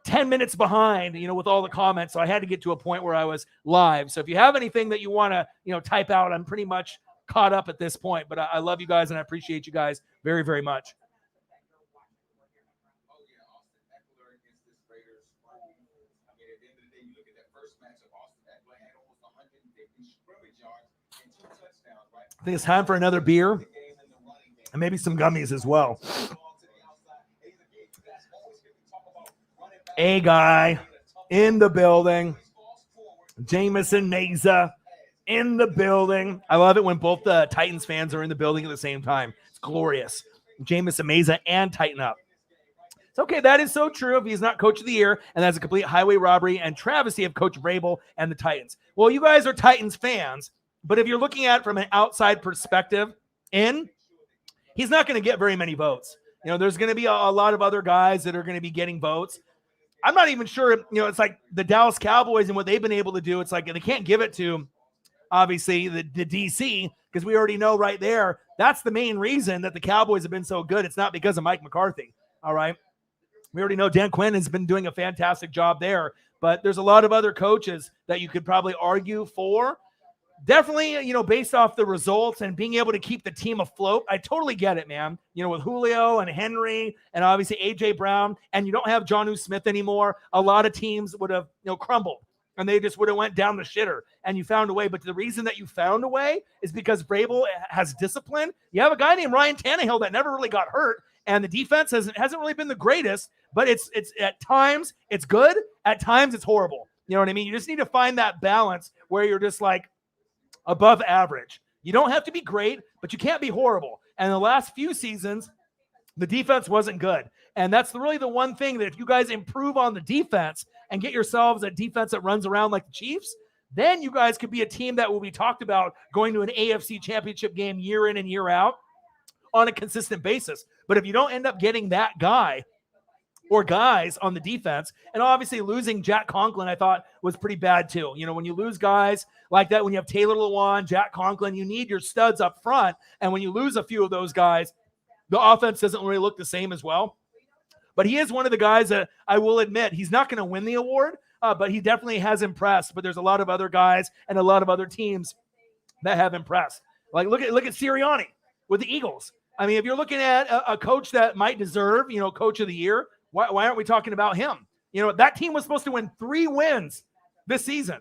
[SPEAKER 1] 10 minutes behind, with all the comments. So I had to get to a point where I was live. So if you have anything that you want to, type out, I'm pretty much caught up at this point. But I love you guys and I appreciate you guys very, very much. I think it's time for another beer and maybe some gummies as well. A guy in the building. Jameson Meza in the building. I love it when both the Titans fans are in the building at the same time. It's glorious. Jameson Meza and Tighten Up. It's okay. That is so true if he's not coach of the year, and that's a complete highway robbery and travesty of Coach Vrabel and the Titans. Well, you guys are Titans fans, but if you're looking at it from an outside perspective, he's not going to get very many votes. There's going to be a lot of other guys that are going to be getting votes. I'm not even sure, it's like the Dallas Cowboys and what they've been able to do. It's like they can't give it to, obviously, the DC, because we already know right there, that's the main reason that the Cowboys have been so good. It's not because of Mike McCarthy, all right? We already know Dan Quinn has been doing a fantastic job there, but there's a lot of other coaches that you could probably argue for. Definitely, based off the results and being able to keep the team afloat, I totally get it, man. With Julio and Henry and obviously A.J. Brown, and you don't have Jonnu Smith anymore, a lot of teams would have, crumbled, and they just would have went down the shitter, and you found a way. But the reason that you found a way is because Vrabel has discipline. You have a guy named Ryan Tannehill that never really got hurt, and the defense hasn't really been the greatest, but it's at times it's good, at times it's horrible. You know what I mean? You just need to find that balance where you're just like, above average. You don't have to be great, but you can't be horrible. And the last few seasons, the defense wasn't good. And that's really the one thing that if you guys improve on the defense and get yourselves a defense that runs around like the Chiefs, then you guys could be a team that will be talked about going to an AFC championship game year in and year out on a consistent basis. But if you don't end up getting that guy or guys on the defense, and obviously losing Jack Conklin, I thought was pretty bad too. When you lose guys like that, when you have Taylor Lewan, Jack Conklin, you need your studs up front. And when you lose a few of those guys, the offense doesn't really look the same as well. But he is one of the guys that I will admit, he's not going to win the award, but he definitely has impressed. But there's a lot of other guys and a lot of other teams that have impressed. Like look at Sirianni with the Eagles. I mean, if you're looking at a coach that might deserve, coach of the year, why aren't we talking about him? That team was supposed to win 3 wins this season.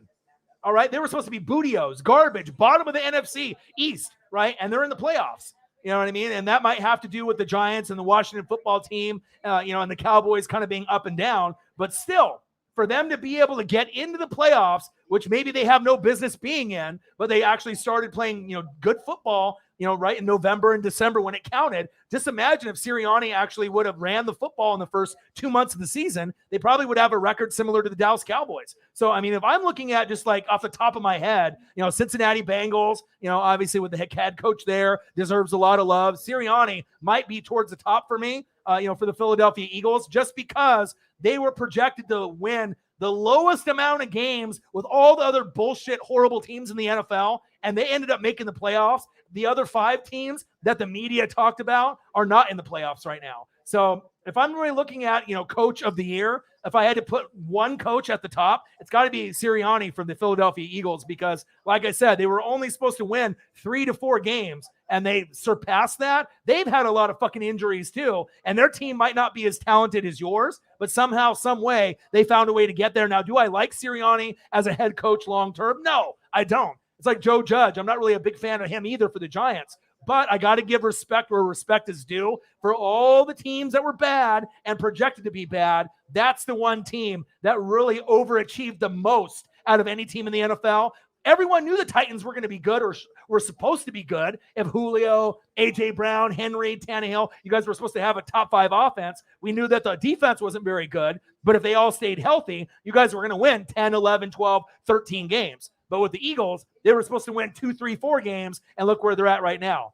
[SPEAKER 1] All right. They were supposed to be Bootios, garbage, bottom of the NFC East, right? And they're in the playoffs. You know what I mean? And that might have to do with the Giants and the Washington football team, and the Cowboys kind of being up and down. But still, for them to be able to get into the playoffs, which maybe they have no business being in, but they actually started playing, good football, right in November and December when it counted. Just imagine if Sirianni actually would have ran the football in the first 2 months of the season, they probably would have a record similar to the Dallas Cowboys. So, I mean, if I'm looking at just like off the top of my head, Cincinnati Bengals, obviously with the head coach there, deserves a lot of love. Sirianni might be towards the top for me, for the Philadelphia Eagles, just because they were projected to win the lowest amount of games with all the other bullshit, horrible teams in the NFL, and they ended up making the playoffs. The other 5 teams that the media talked about are not in the playoffs right now. So if I'm really looking at, coach of the year, if I had to put one coach at the top, it's got to be Sirianni from the Philadelphia Eagles, because like I said, they were only supposed to win 3 to 4 games and they surpassed that. They've had a lot of fucking injuries too, and their team might not be as talented as yours, but somehow, some way, they found a way to get there. Now, do I like Sirianni as a head coach long-term? No, I don't. It's like Joe Judge. I'm not really a big fan of him either for the Giants, but I got to give respect where respect is due. For all the teams that were bad and projected to be bad, that's the one team that really overachieved the most out of any team in the NFL. Everyone knew the Titans were going to be good or were supposed to be good if Julio, A.J. Brown, Henry, Tannehill, you guys were supposed to have a top 5 offense. We knew that the defense wasn't very good, but if they all stayed healthy, you guys were going to win 10, 11, 12, 13 games. But with the Eagles, they were supposed to win 2, 3, 4 games, and look where they're at right now.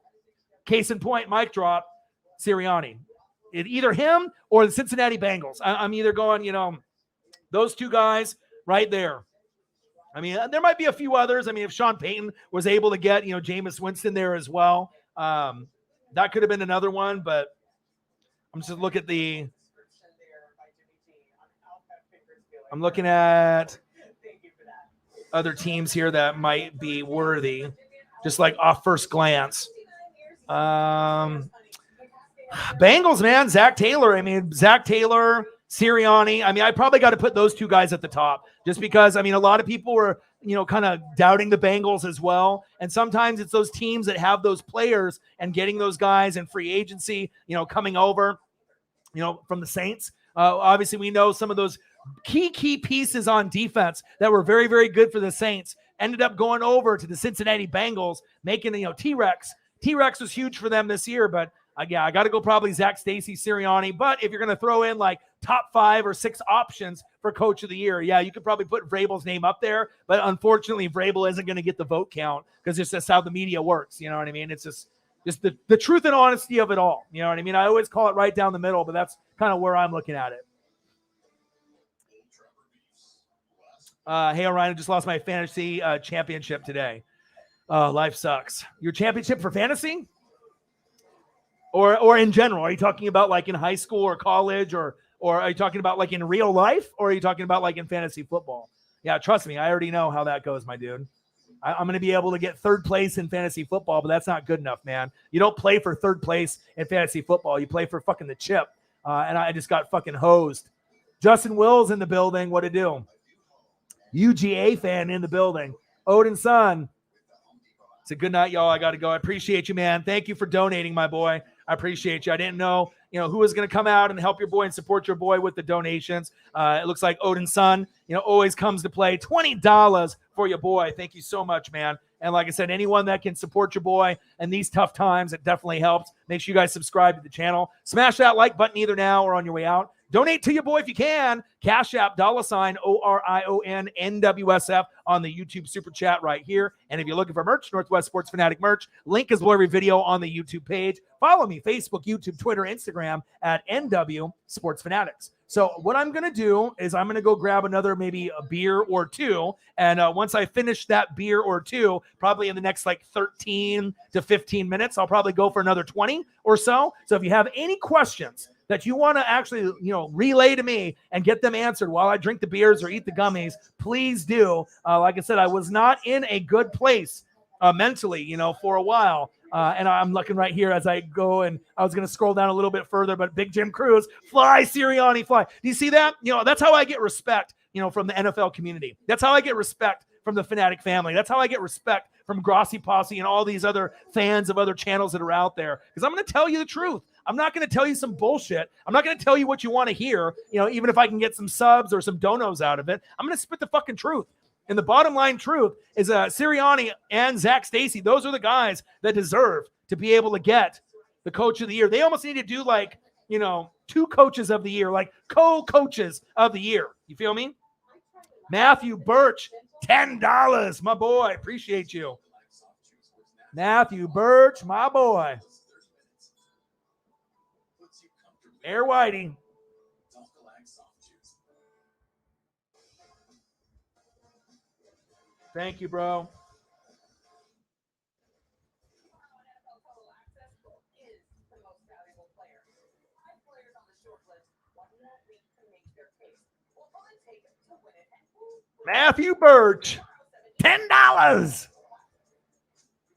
[SPEAKER 1] Case in point, mic drop, Sirianni. Either him or the Cincinnati Bengals. I'm either going, those two guys right there. I mean, there might be a few others. I mean, if Sean Payton was able to get, Jameis Winston there as well, that could have been another one. But I'm just looking at I'm looking at other teams here that might be worthy, just like off first glance. Bengals, man, Zach Taylor. Sirianni. I probably got to put those two guys at the top just because, a lot of people were, kind of doubting the Bengals as well. And sometimes it's those teams that have those players and getting those guys in free agency, coming over, from the Saints. Obviously, we know some of those key pieces on defense that were very, very good for the Saints ended up going over to the Cincinnati Bengals, making, T-Rex. T-Rex was huge for them this year, but I got to go probably Zach Stacy, Sirianni. But if you're going to throw in like top 5 or 6 options for Coach of the Year, you could probably put Vrabel's name up there. But unfortunately, Vrabel isn't going to get the vote count because it's just how the media works. You know what I mean? It's just the truth and honesty of it all. You know what I mean? I always call it right down the middle, but that's kind of where I'm looking at it. Hey, Orion, I just lost my fantasy championship today. Life sucks. Your championship for fantasy? Or in general? Are you talking about like in high school or college or are you talking about like in real life or are you talking about like in fantasy football? Yeah, trust me, I already know how that goes, my dude. I'm going to be able to get 3rd place in fantasy football, but that's not good enough, man. You don't play for 3rd place in fantasy football. You play for fucking the chip. And I just got fucking hosed. Justin Wills in the building. What to do? UGA fan in the building. Odin Son. It's a good night, y'all. I got to go. I appreciate you, man. Thank you for donating, my boy. I appreciate you. I didn't know, who was going to come out and help your boy and support your boy with the donations. It looks like Odin Son, always comes to play. $20 for your boy. Thank you so much, man. And like I said, anyone that can support your boy in these tough times, it definitely helps. Make sure you guys subscribe to the channel. Smash that like button either now or on your way out. Donate to your boy if you can. Cash App, $ORION_NWSF on the YouTube Super Chat right here. And if you're looking for merch, Northwest Sports Fanatic merch, link is below every video on the YouTube page. Follow me, Facebook, YouTube, Twitter, Instagram at NW Sports Fanatics. So what I'm going to do is I'm going to go grab maybe a beer or two. And once I finish that beer or two, probably in the next like 13 to 15 minutes, I'll probably go for another 20 or so. So if you have any questions that you want to actually, relay to me and get them answered while I drink the beers or eat the gummies, please do. Like I said, I was not in a good place mentally, for a while. And I'm looking right here as I go, and I was going to scroll down a little bit further, but Big Jim Cruz, fly, Sirianni, fly. Do you see that? That's how I get respect, from the NFL community. That's how I get respect from the Fanatic family. That's how I get respect from Grossi Posse and all these other fans of other channels that are out there. Because I'm going to tell you the truth. I'm not going to tell you some bullshit. I'm not going to tell you what you want to hear, even if I can get some subs or some donos out of it. I'm going to spit the fucking truth. And the bottom line truth is Sirianni and Zach Stacy, those are the guys that deserve to be able to get the Coach of the Year. They almost need to do like, 2 coaches of the year, like co-coaches of the year. You feel me? Matthew Birch, $10, my boy. Appreciate you. Matthew Birch, my boy. Air Whitey. Thank you, bro. Matthew Birch, $10.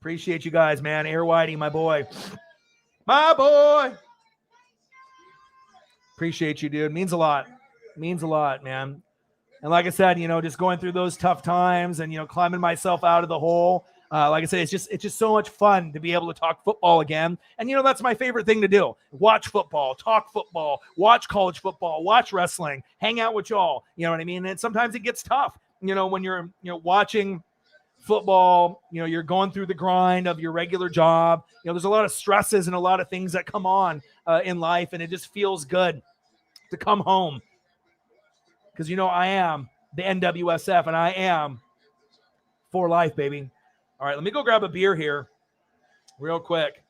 [SPEAKER 1] Appreciate you guys, man. Air Whitey, my boy. My boy. Appreciate you, dude. Means a lot. Means a lot, man. And like I said, just going through those tough times and, climbing myself out of the hole. Like I said, it's just so much fun to be able to talk football again. And, that's my favorite thing to do. Watch football, talk football, watch college football, watch wrestling, hang out with y'all. You know what I mean? And sometimes it gets tough, when you're, watching football, you're going through the grind of your regular job. There's a lot of stresses and a lot of things that come on in life, and it just feels good to come home because, I am the NWSF and I am for life, baby. All right, let me go grab a beer here real quick.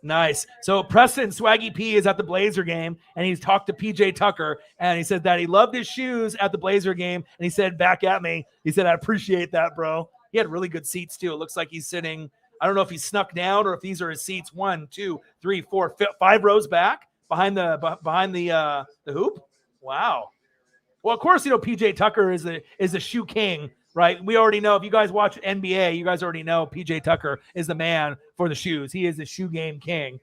[SPEAKER 1] Nice. So Preston Swaggy P is at the Blazer game, and he's talked to PJ Tucker, and he said that he loved his shoes at the Blazer game, and he said back at me, he said, I appreciate that, bro. He had really good seats too. It looks like he's sitting, I don't know if he's snuck down or if these are his seats 1, 2, 3, 4, 5 rows back behind the hoop. Wow. Well, of course, PJ Tucker is a shoe king, right? We already know, if you guys watch NBA, you guys already know PJ Tucker is the man for the shoes. He is the shoe game king.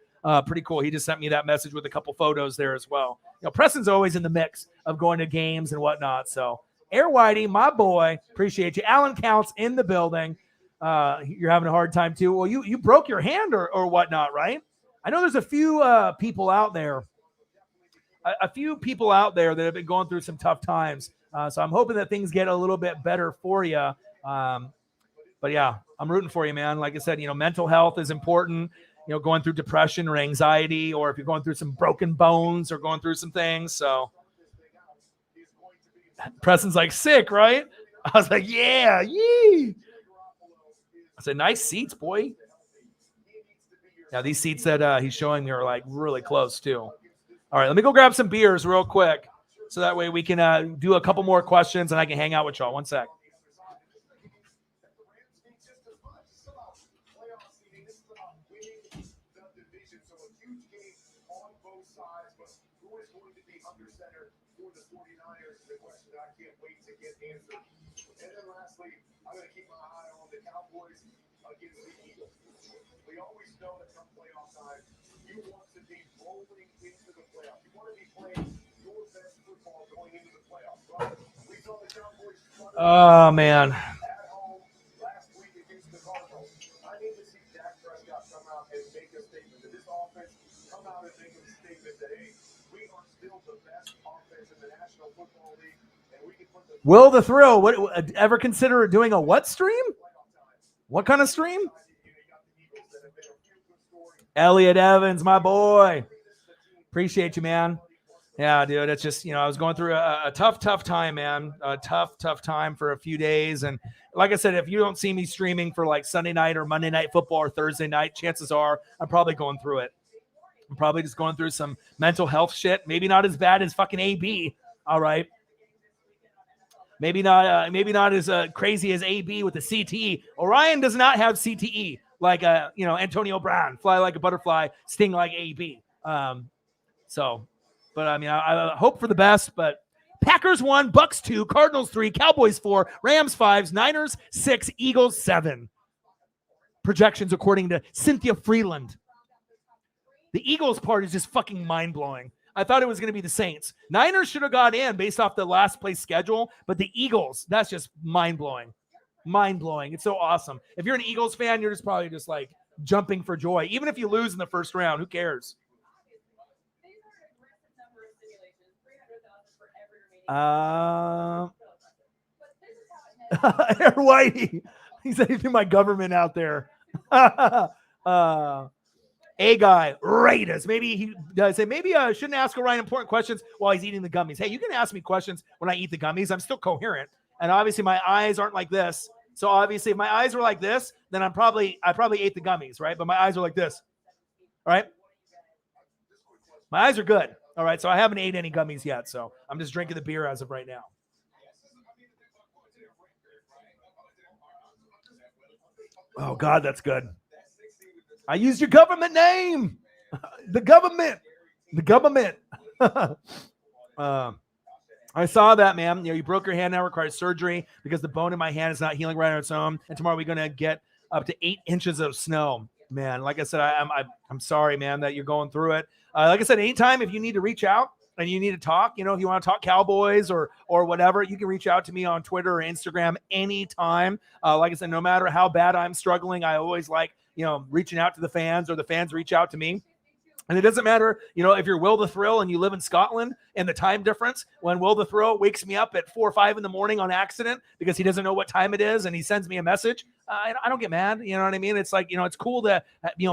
[SPEAKER 1] Pretty cool. He just sent me that message with a couple photos there as well. Preston's always in the mix of going to games and whatnot. So Air Whitey, my boy, appreciate you. Alan Counts in the building. You're having a hard time too. Well, you broke your hand or whatnot, right? I know there's a few people out there. A few people out there that have been going through some tough times. So I'm hoping that things get a little bit better for you. But yeah, I'm rooting for you, man. Like I said, mental health is important. Going through depression or anxiety, or if you're going through some broken bones or going through some things. So Preston's like, sick, right? I was like, yeah, yee. I said, nice seats, boy. Yeah, these seats that he's showing me are like really close too. All right, let me go grab some beers real quick so that way we can do a couple more questions and I can hang out with y'all. One sec.
[SPEAKER 2] And then lastly, I'm going to keep my eye on the Cowboys against the Eagles. We always know that come playoff time, you want to be rolling into the playoffs. You want to be playing your best football going into the playoffs, right? We saw the Cowboys
[SPEAKER 1] Oh, man.
[SPEAKER 2] at home last week against the Cardinals. I need to see Dak Prescott come out and make a statement. That this offense come out and make a statement that, hey, we are still the best offense in the National Football League.
[SPEAKER 1] Will the Thrill ever consider doing a what stream? What kind of stream? Elliot Evans, my boy. Appreciate you, man. Yeah, dude. It's just, I was going through a tough time, man. A tough time for a few days. And like I said, if you don't see me streaming for like Sunday night or Monday Night Football or Thursday night, chances are I'm probably going through it. I'm probably just going through some mental health shit. Maybe not as bad as fucking AB. All right. Maybe not as crazy as AB with the CTE. Orion does not have CTE like Antonio Brown, fly like a butterfly, sting like AB. But I mean, I hope for the best. But Packers 1, Bucks 2, Cardinals 3, Cowboys 4, Rams 5, Niners 6, Eagles 7. Projections according to Cynthia Freeland. The Eagles part is just fucking mind blowing. I thought it was going to be the Saints. Niners should have got in based off the last place schedule, but the Eagles, that's just mind-blowing. Mind-blowing. It's so awesome. If you're an Eagles fan, you're just probably just like jumping for joy. Even if you lose in the first round, who cares? Air Whitey. He said he's my government out there. A guy, Raiders. Maybe he does say, maybe I shouldn't ask Orion important questions while he's eating the gummies. Hey, you can ask me questions when I eat the gummies. I'm still coherent. And obviously my eyes aren't like this. So obviously if my eyes were like this, then I probably ate the gummies, right? But my eyes are like this. All right. My eyes are good. All right. So I haven't ate any gummies yet. So I'm just drinking the beer as of right now. Oh God, that's good. I used your government name. The government. I saw that, man. You broke your hand now, requires surgery because the bone in my hand is not healing right on its own. And tomorrow we're going to get up to 8 inches of snow, man. Like I said, I'm sorry, man, that you're going through it. Like I said, anytime if you need to reach out and you need to talk, if you want to talk Cowboys or whatever, you can reach out to me on Twitter or Instagram anytime. Like I said, no matter how bad I'm struggling, I always like, reaching out to the fans or the fans reach out to me. And it doesn't matter, if you're Will the Thrill and you live in Scotland and the time difference, when Will the Thrill wakes me up at 4 or 5 in the morning on accident because he doesn't know what time it is and he sends me a message, I don't get mad. You know what I mean? It's like, it's cool to,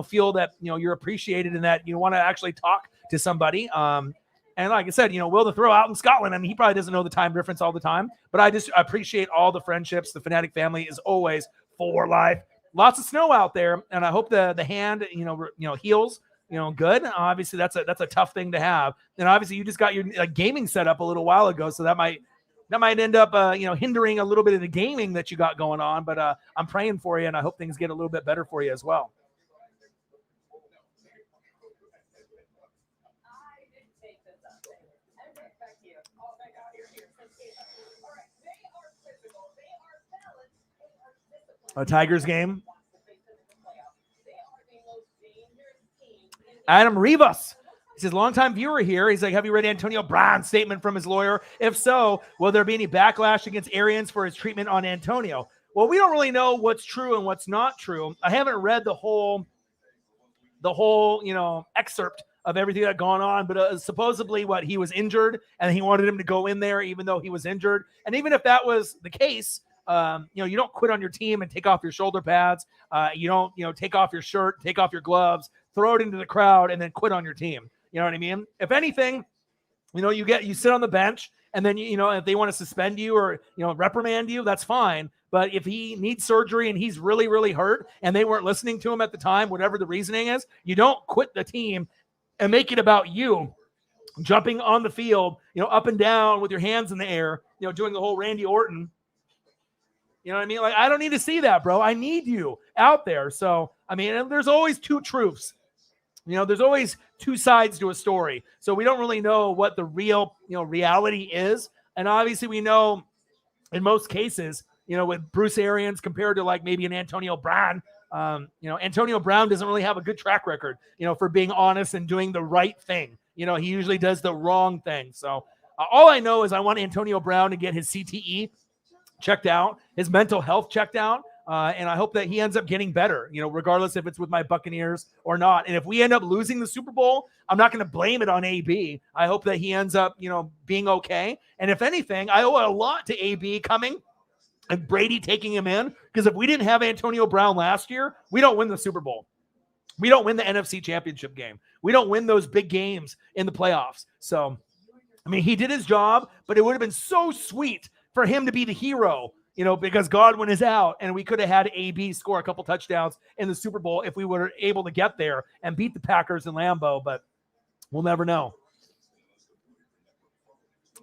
[SPEAKER 1] feel that, you're appreciated and that you want to actually talk to somebody. And like I said, Will the Thrill out in Scotland, I mean, he probably doesn't know the time difference all the time, but I just appreciate all the friendships. The Fanatic family is always for life. Lots of snow out there, and I hope the hand, heals. Good. Obviously, that's a tough thing to have. And obviously, you just got your gaming set up a little while ago, so that might end up hindering a little bit of the gaming that you got going on. But I'm praying for you, and I hope things get a little bit better for you as well. A Tigers game. Adam Rivas. He says, longtime viewer here. He's like, have you read Antonio Brown's statement from his lawyer? If so, will there be any backlash against Arians for his treatment on Antonio? Well, we don't really know what's true and what's not true. I haven't read the whole excerpt of everything that gone on, but supposedly he was injured and he wanted him to go in there even though he was injured. And even if that was the case, you don't quit on your team and take off your shoulder pads. You don't, take off your shirt, take off your gloves, throw it into the crowd, and then quit on your team. You know what I mean? If anything, you sit on the bench, and then, if they want to suspend you or, reprimand you, that's fine. But if he needs surgery and he's really, really hurt and they weren't listening to him at the time, whatever the reasoning is, you don't quit the team and make it about you jumping on the field, up and down with your hands in the air, doing the whole Randy Orton. You know what I mean? Like, I don't need to see that, bro. I need you out there. So, I mean, there's always two truths. There's always two sides to a story. So we don't really know what the real, reality is. And obviously we know in most cases, with Bruce Arians compared to like maybe an Antonio Brown, Antonio Brown doesn't really have a good track record, for being honest and doing the right thing. He usually does the wrong thing. So all I know is I want Antonio Brown to get his CTE checked out, his mental health checked out. And I hope that he ends up getting better, regardless if it's with my Buccaneers or not. And if we end up losing the Super Bowl, I'm not going to blame it on AB. I hope that he ends up, being okay. And if anything, I owe a lot to AB coming and Brady taking him in, because if we didn't have Antonio Brown last year, we don't win the Super Bowl. We don't win the NFC Championship game. We don't win those big games in the playoffs. So, I mean, he did his job, but it would have been so sweet for him to be the hero, because Godwin is out, and we could have had AB score a couple touchdowns in the Super Bowl if we were able to get there and beat the Packers in Lambeau, but we'll never know.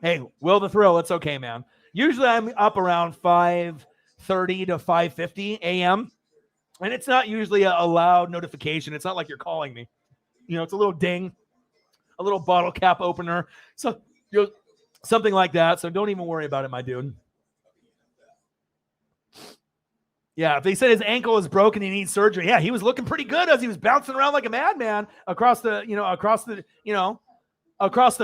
[SPEAKER 1] Hey, Will the Thrill, it's okay, man. Usually I'm up around 5:30 to 5:50 a.m., and it's not usually a loud notification. It's not like you're calling me. It's a little ding, a little bottle cap opener, so something like that. So don't even worry about it, my dude. Yeah, if they said his ankle is broken, he needs surgery. Yeah, he was looking pretty good as he was bouncing around like a madman across the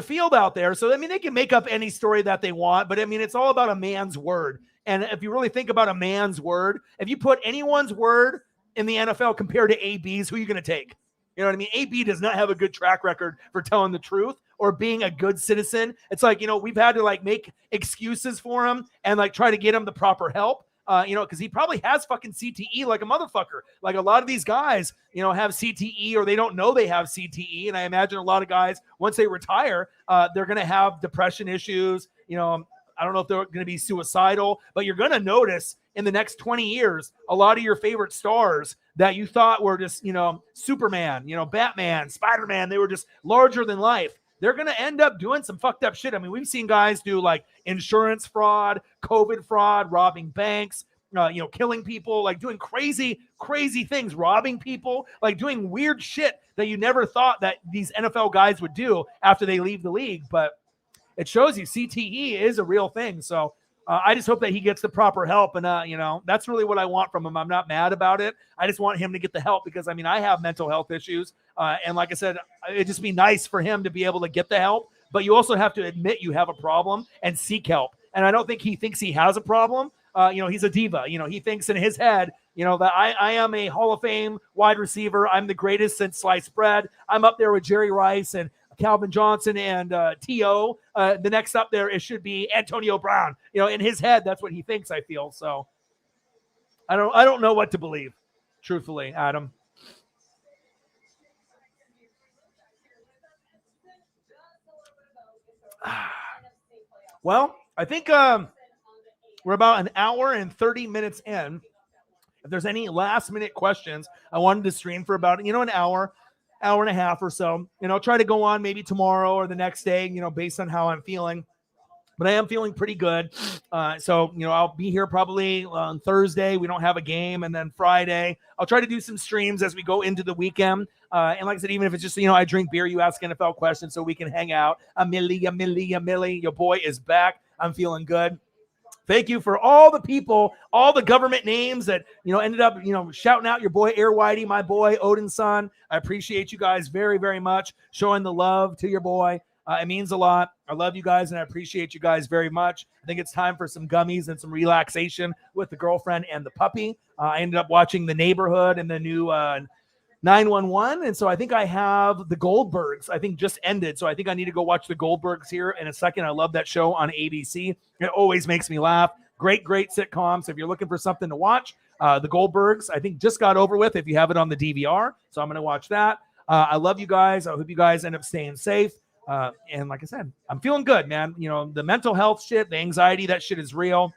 [SPEAKER 1] field out there. So, I mean, they can make up any story that they want, but I mean, it's all about a man's word. And if you really think about a man's word, if you put anyone's word in the NFL compared to AB's, who are you going to take? You know what I mean? AB does not have a good track record for telling the truth or being a good citizen. It's like, we've had to make excuses for him and try to get him the proper help. Because he probably has fucking CTE like a motherfucker. Like a lot of these guys, have CTE or they don't know they have CTE. And I imagine a lot of guys, once they retire, they're going to have depression issues. I don't know if they're going to be suicidal, but you're going to notice in the next 20 years, a lot of your favorite stars that you thought were just, Superman, Batman, Spider-Man, they were just larger than life. They're going to end up doing some fucked up shit. I mean, we've seen guys do insurance fraud, COVID fraud, robbing banks, killing people, doing crazy, crazy things, robbing people, doing weird shit that you never thought that these NFL guys would do after they leave the league. But it shows you CTE is a real thing. So I just hope that he gets the proper help. And, that's really what I want from him. I'm not mad about it. I just want him to get the help because, I mean, I have mental health issues. And like I said, it'd just be nice for him to be able to get the help. But you also have to admit you have a problem and seek help. And I don't think he thinks he has a problem. He's a diva. He thinks in his head You know, that I am a Hall of Fame wide receiver. I'm the greatest since sliced bread. I'm up there with Jerry Rice and Calvin Johnson and T.O. The next up there, it should be Antonio Brown. You know, in his head, that's what he thinks, I feel. So I don't know what to believe, truthfully, Adam. Well, I think we're about an hour and 30 minutes in. If there's any last minute questions, I wanted to stream for about, an hour and a half or so. I'll try to go on maybe tomorrow or the next day, based on how I'm feeling. But I am feeling pretty good. So, I'll be here probably on Thursday. We don't have a game. And then Friday, I'll try to do some streams as we go into the weekend. And like I said, even if it's just, I drink beer, you ask NFL questions so we can hang out. A Millie. Your boy is back. I'm feeling good. Thank you for all the people, all the government names that, ended up, shouting out your boy Air Whitey, my boy Odin's son. I appreciate you guys very, very much, showing the love to your boy. It means a lot. I love you guys, and I appreciate you guys very much. I think it's time for some gummies and some relaxation with the girlfriend and the puppy. I ended up watching The Neighborhood and the new 911, and so I think I have The Goldbergs. I think just ended, so I think I need to go watch The Goldbergs here in a second. I love that show on ABC. It always makes me laugh. Great sitcom. So if you're looking for something to watch, The Goldbergs, I think just got over with if you have it on the DVR. So I'm going to watch that. I love you guys. I hope you guys end up staying safe. And like I said, I'm feeling good, man. The mental health shit, the anxiety, that shit is real.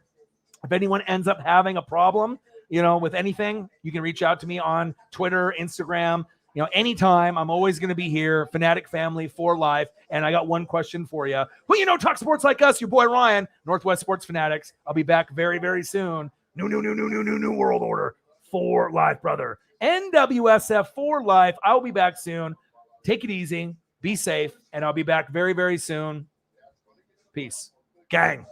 [SPEAKER 1] If anyone ends up having a problem, with anything, you can reach out to me on Twitter, Instagram, anytime. I'm always going to be here. Fanatic family for life. And I got one question for you. Who talk sports like us? Your boy Ryan, Northwest Sports Fanatics. I'll be back very, very soon. New world order for life, brother. NWSF for life. I'll be back soon. Take it easy. Be safe. And I'll be back very, very soon. Peace. Gang.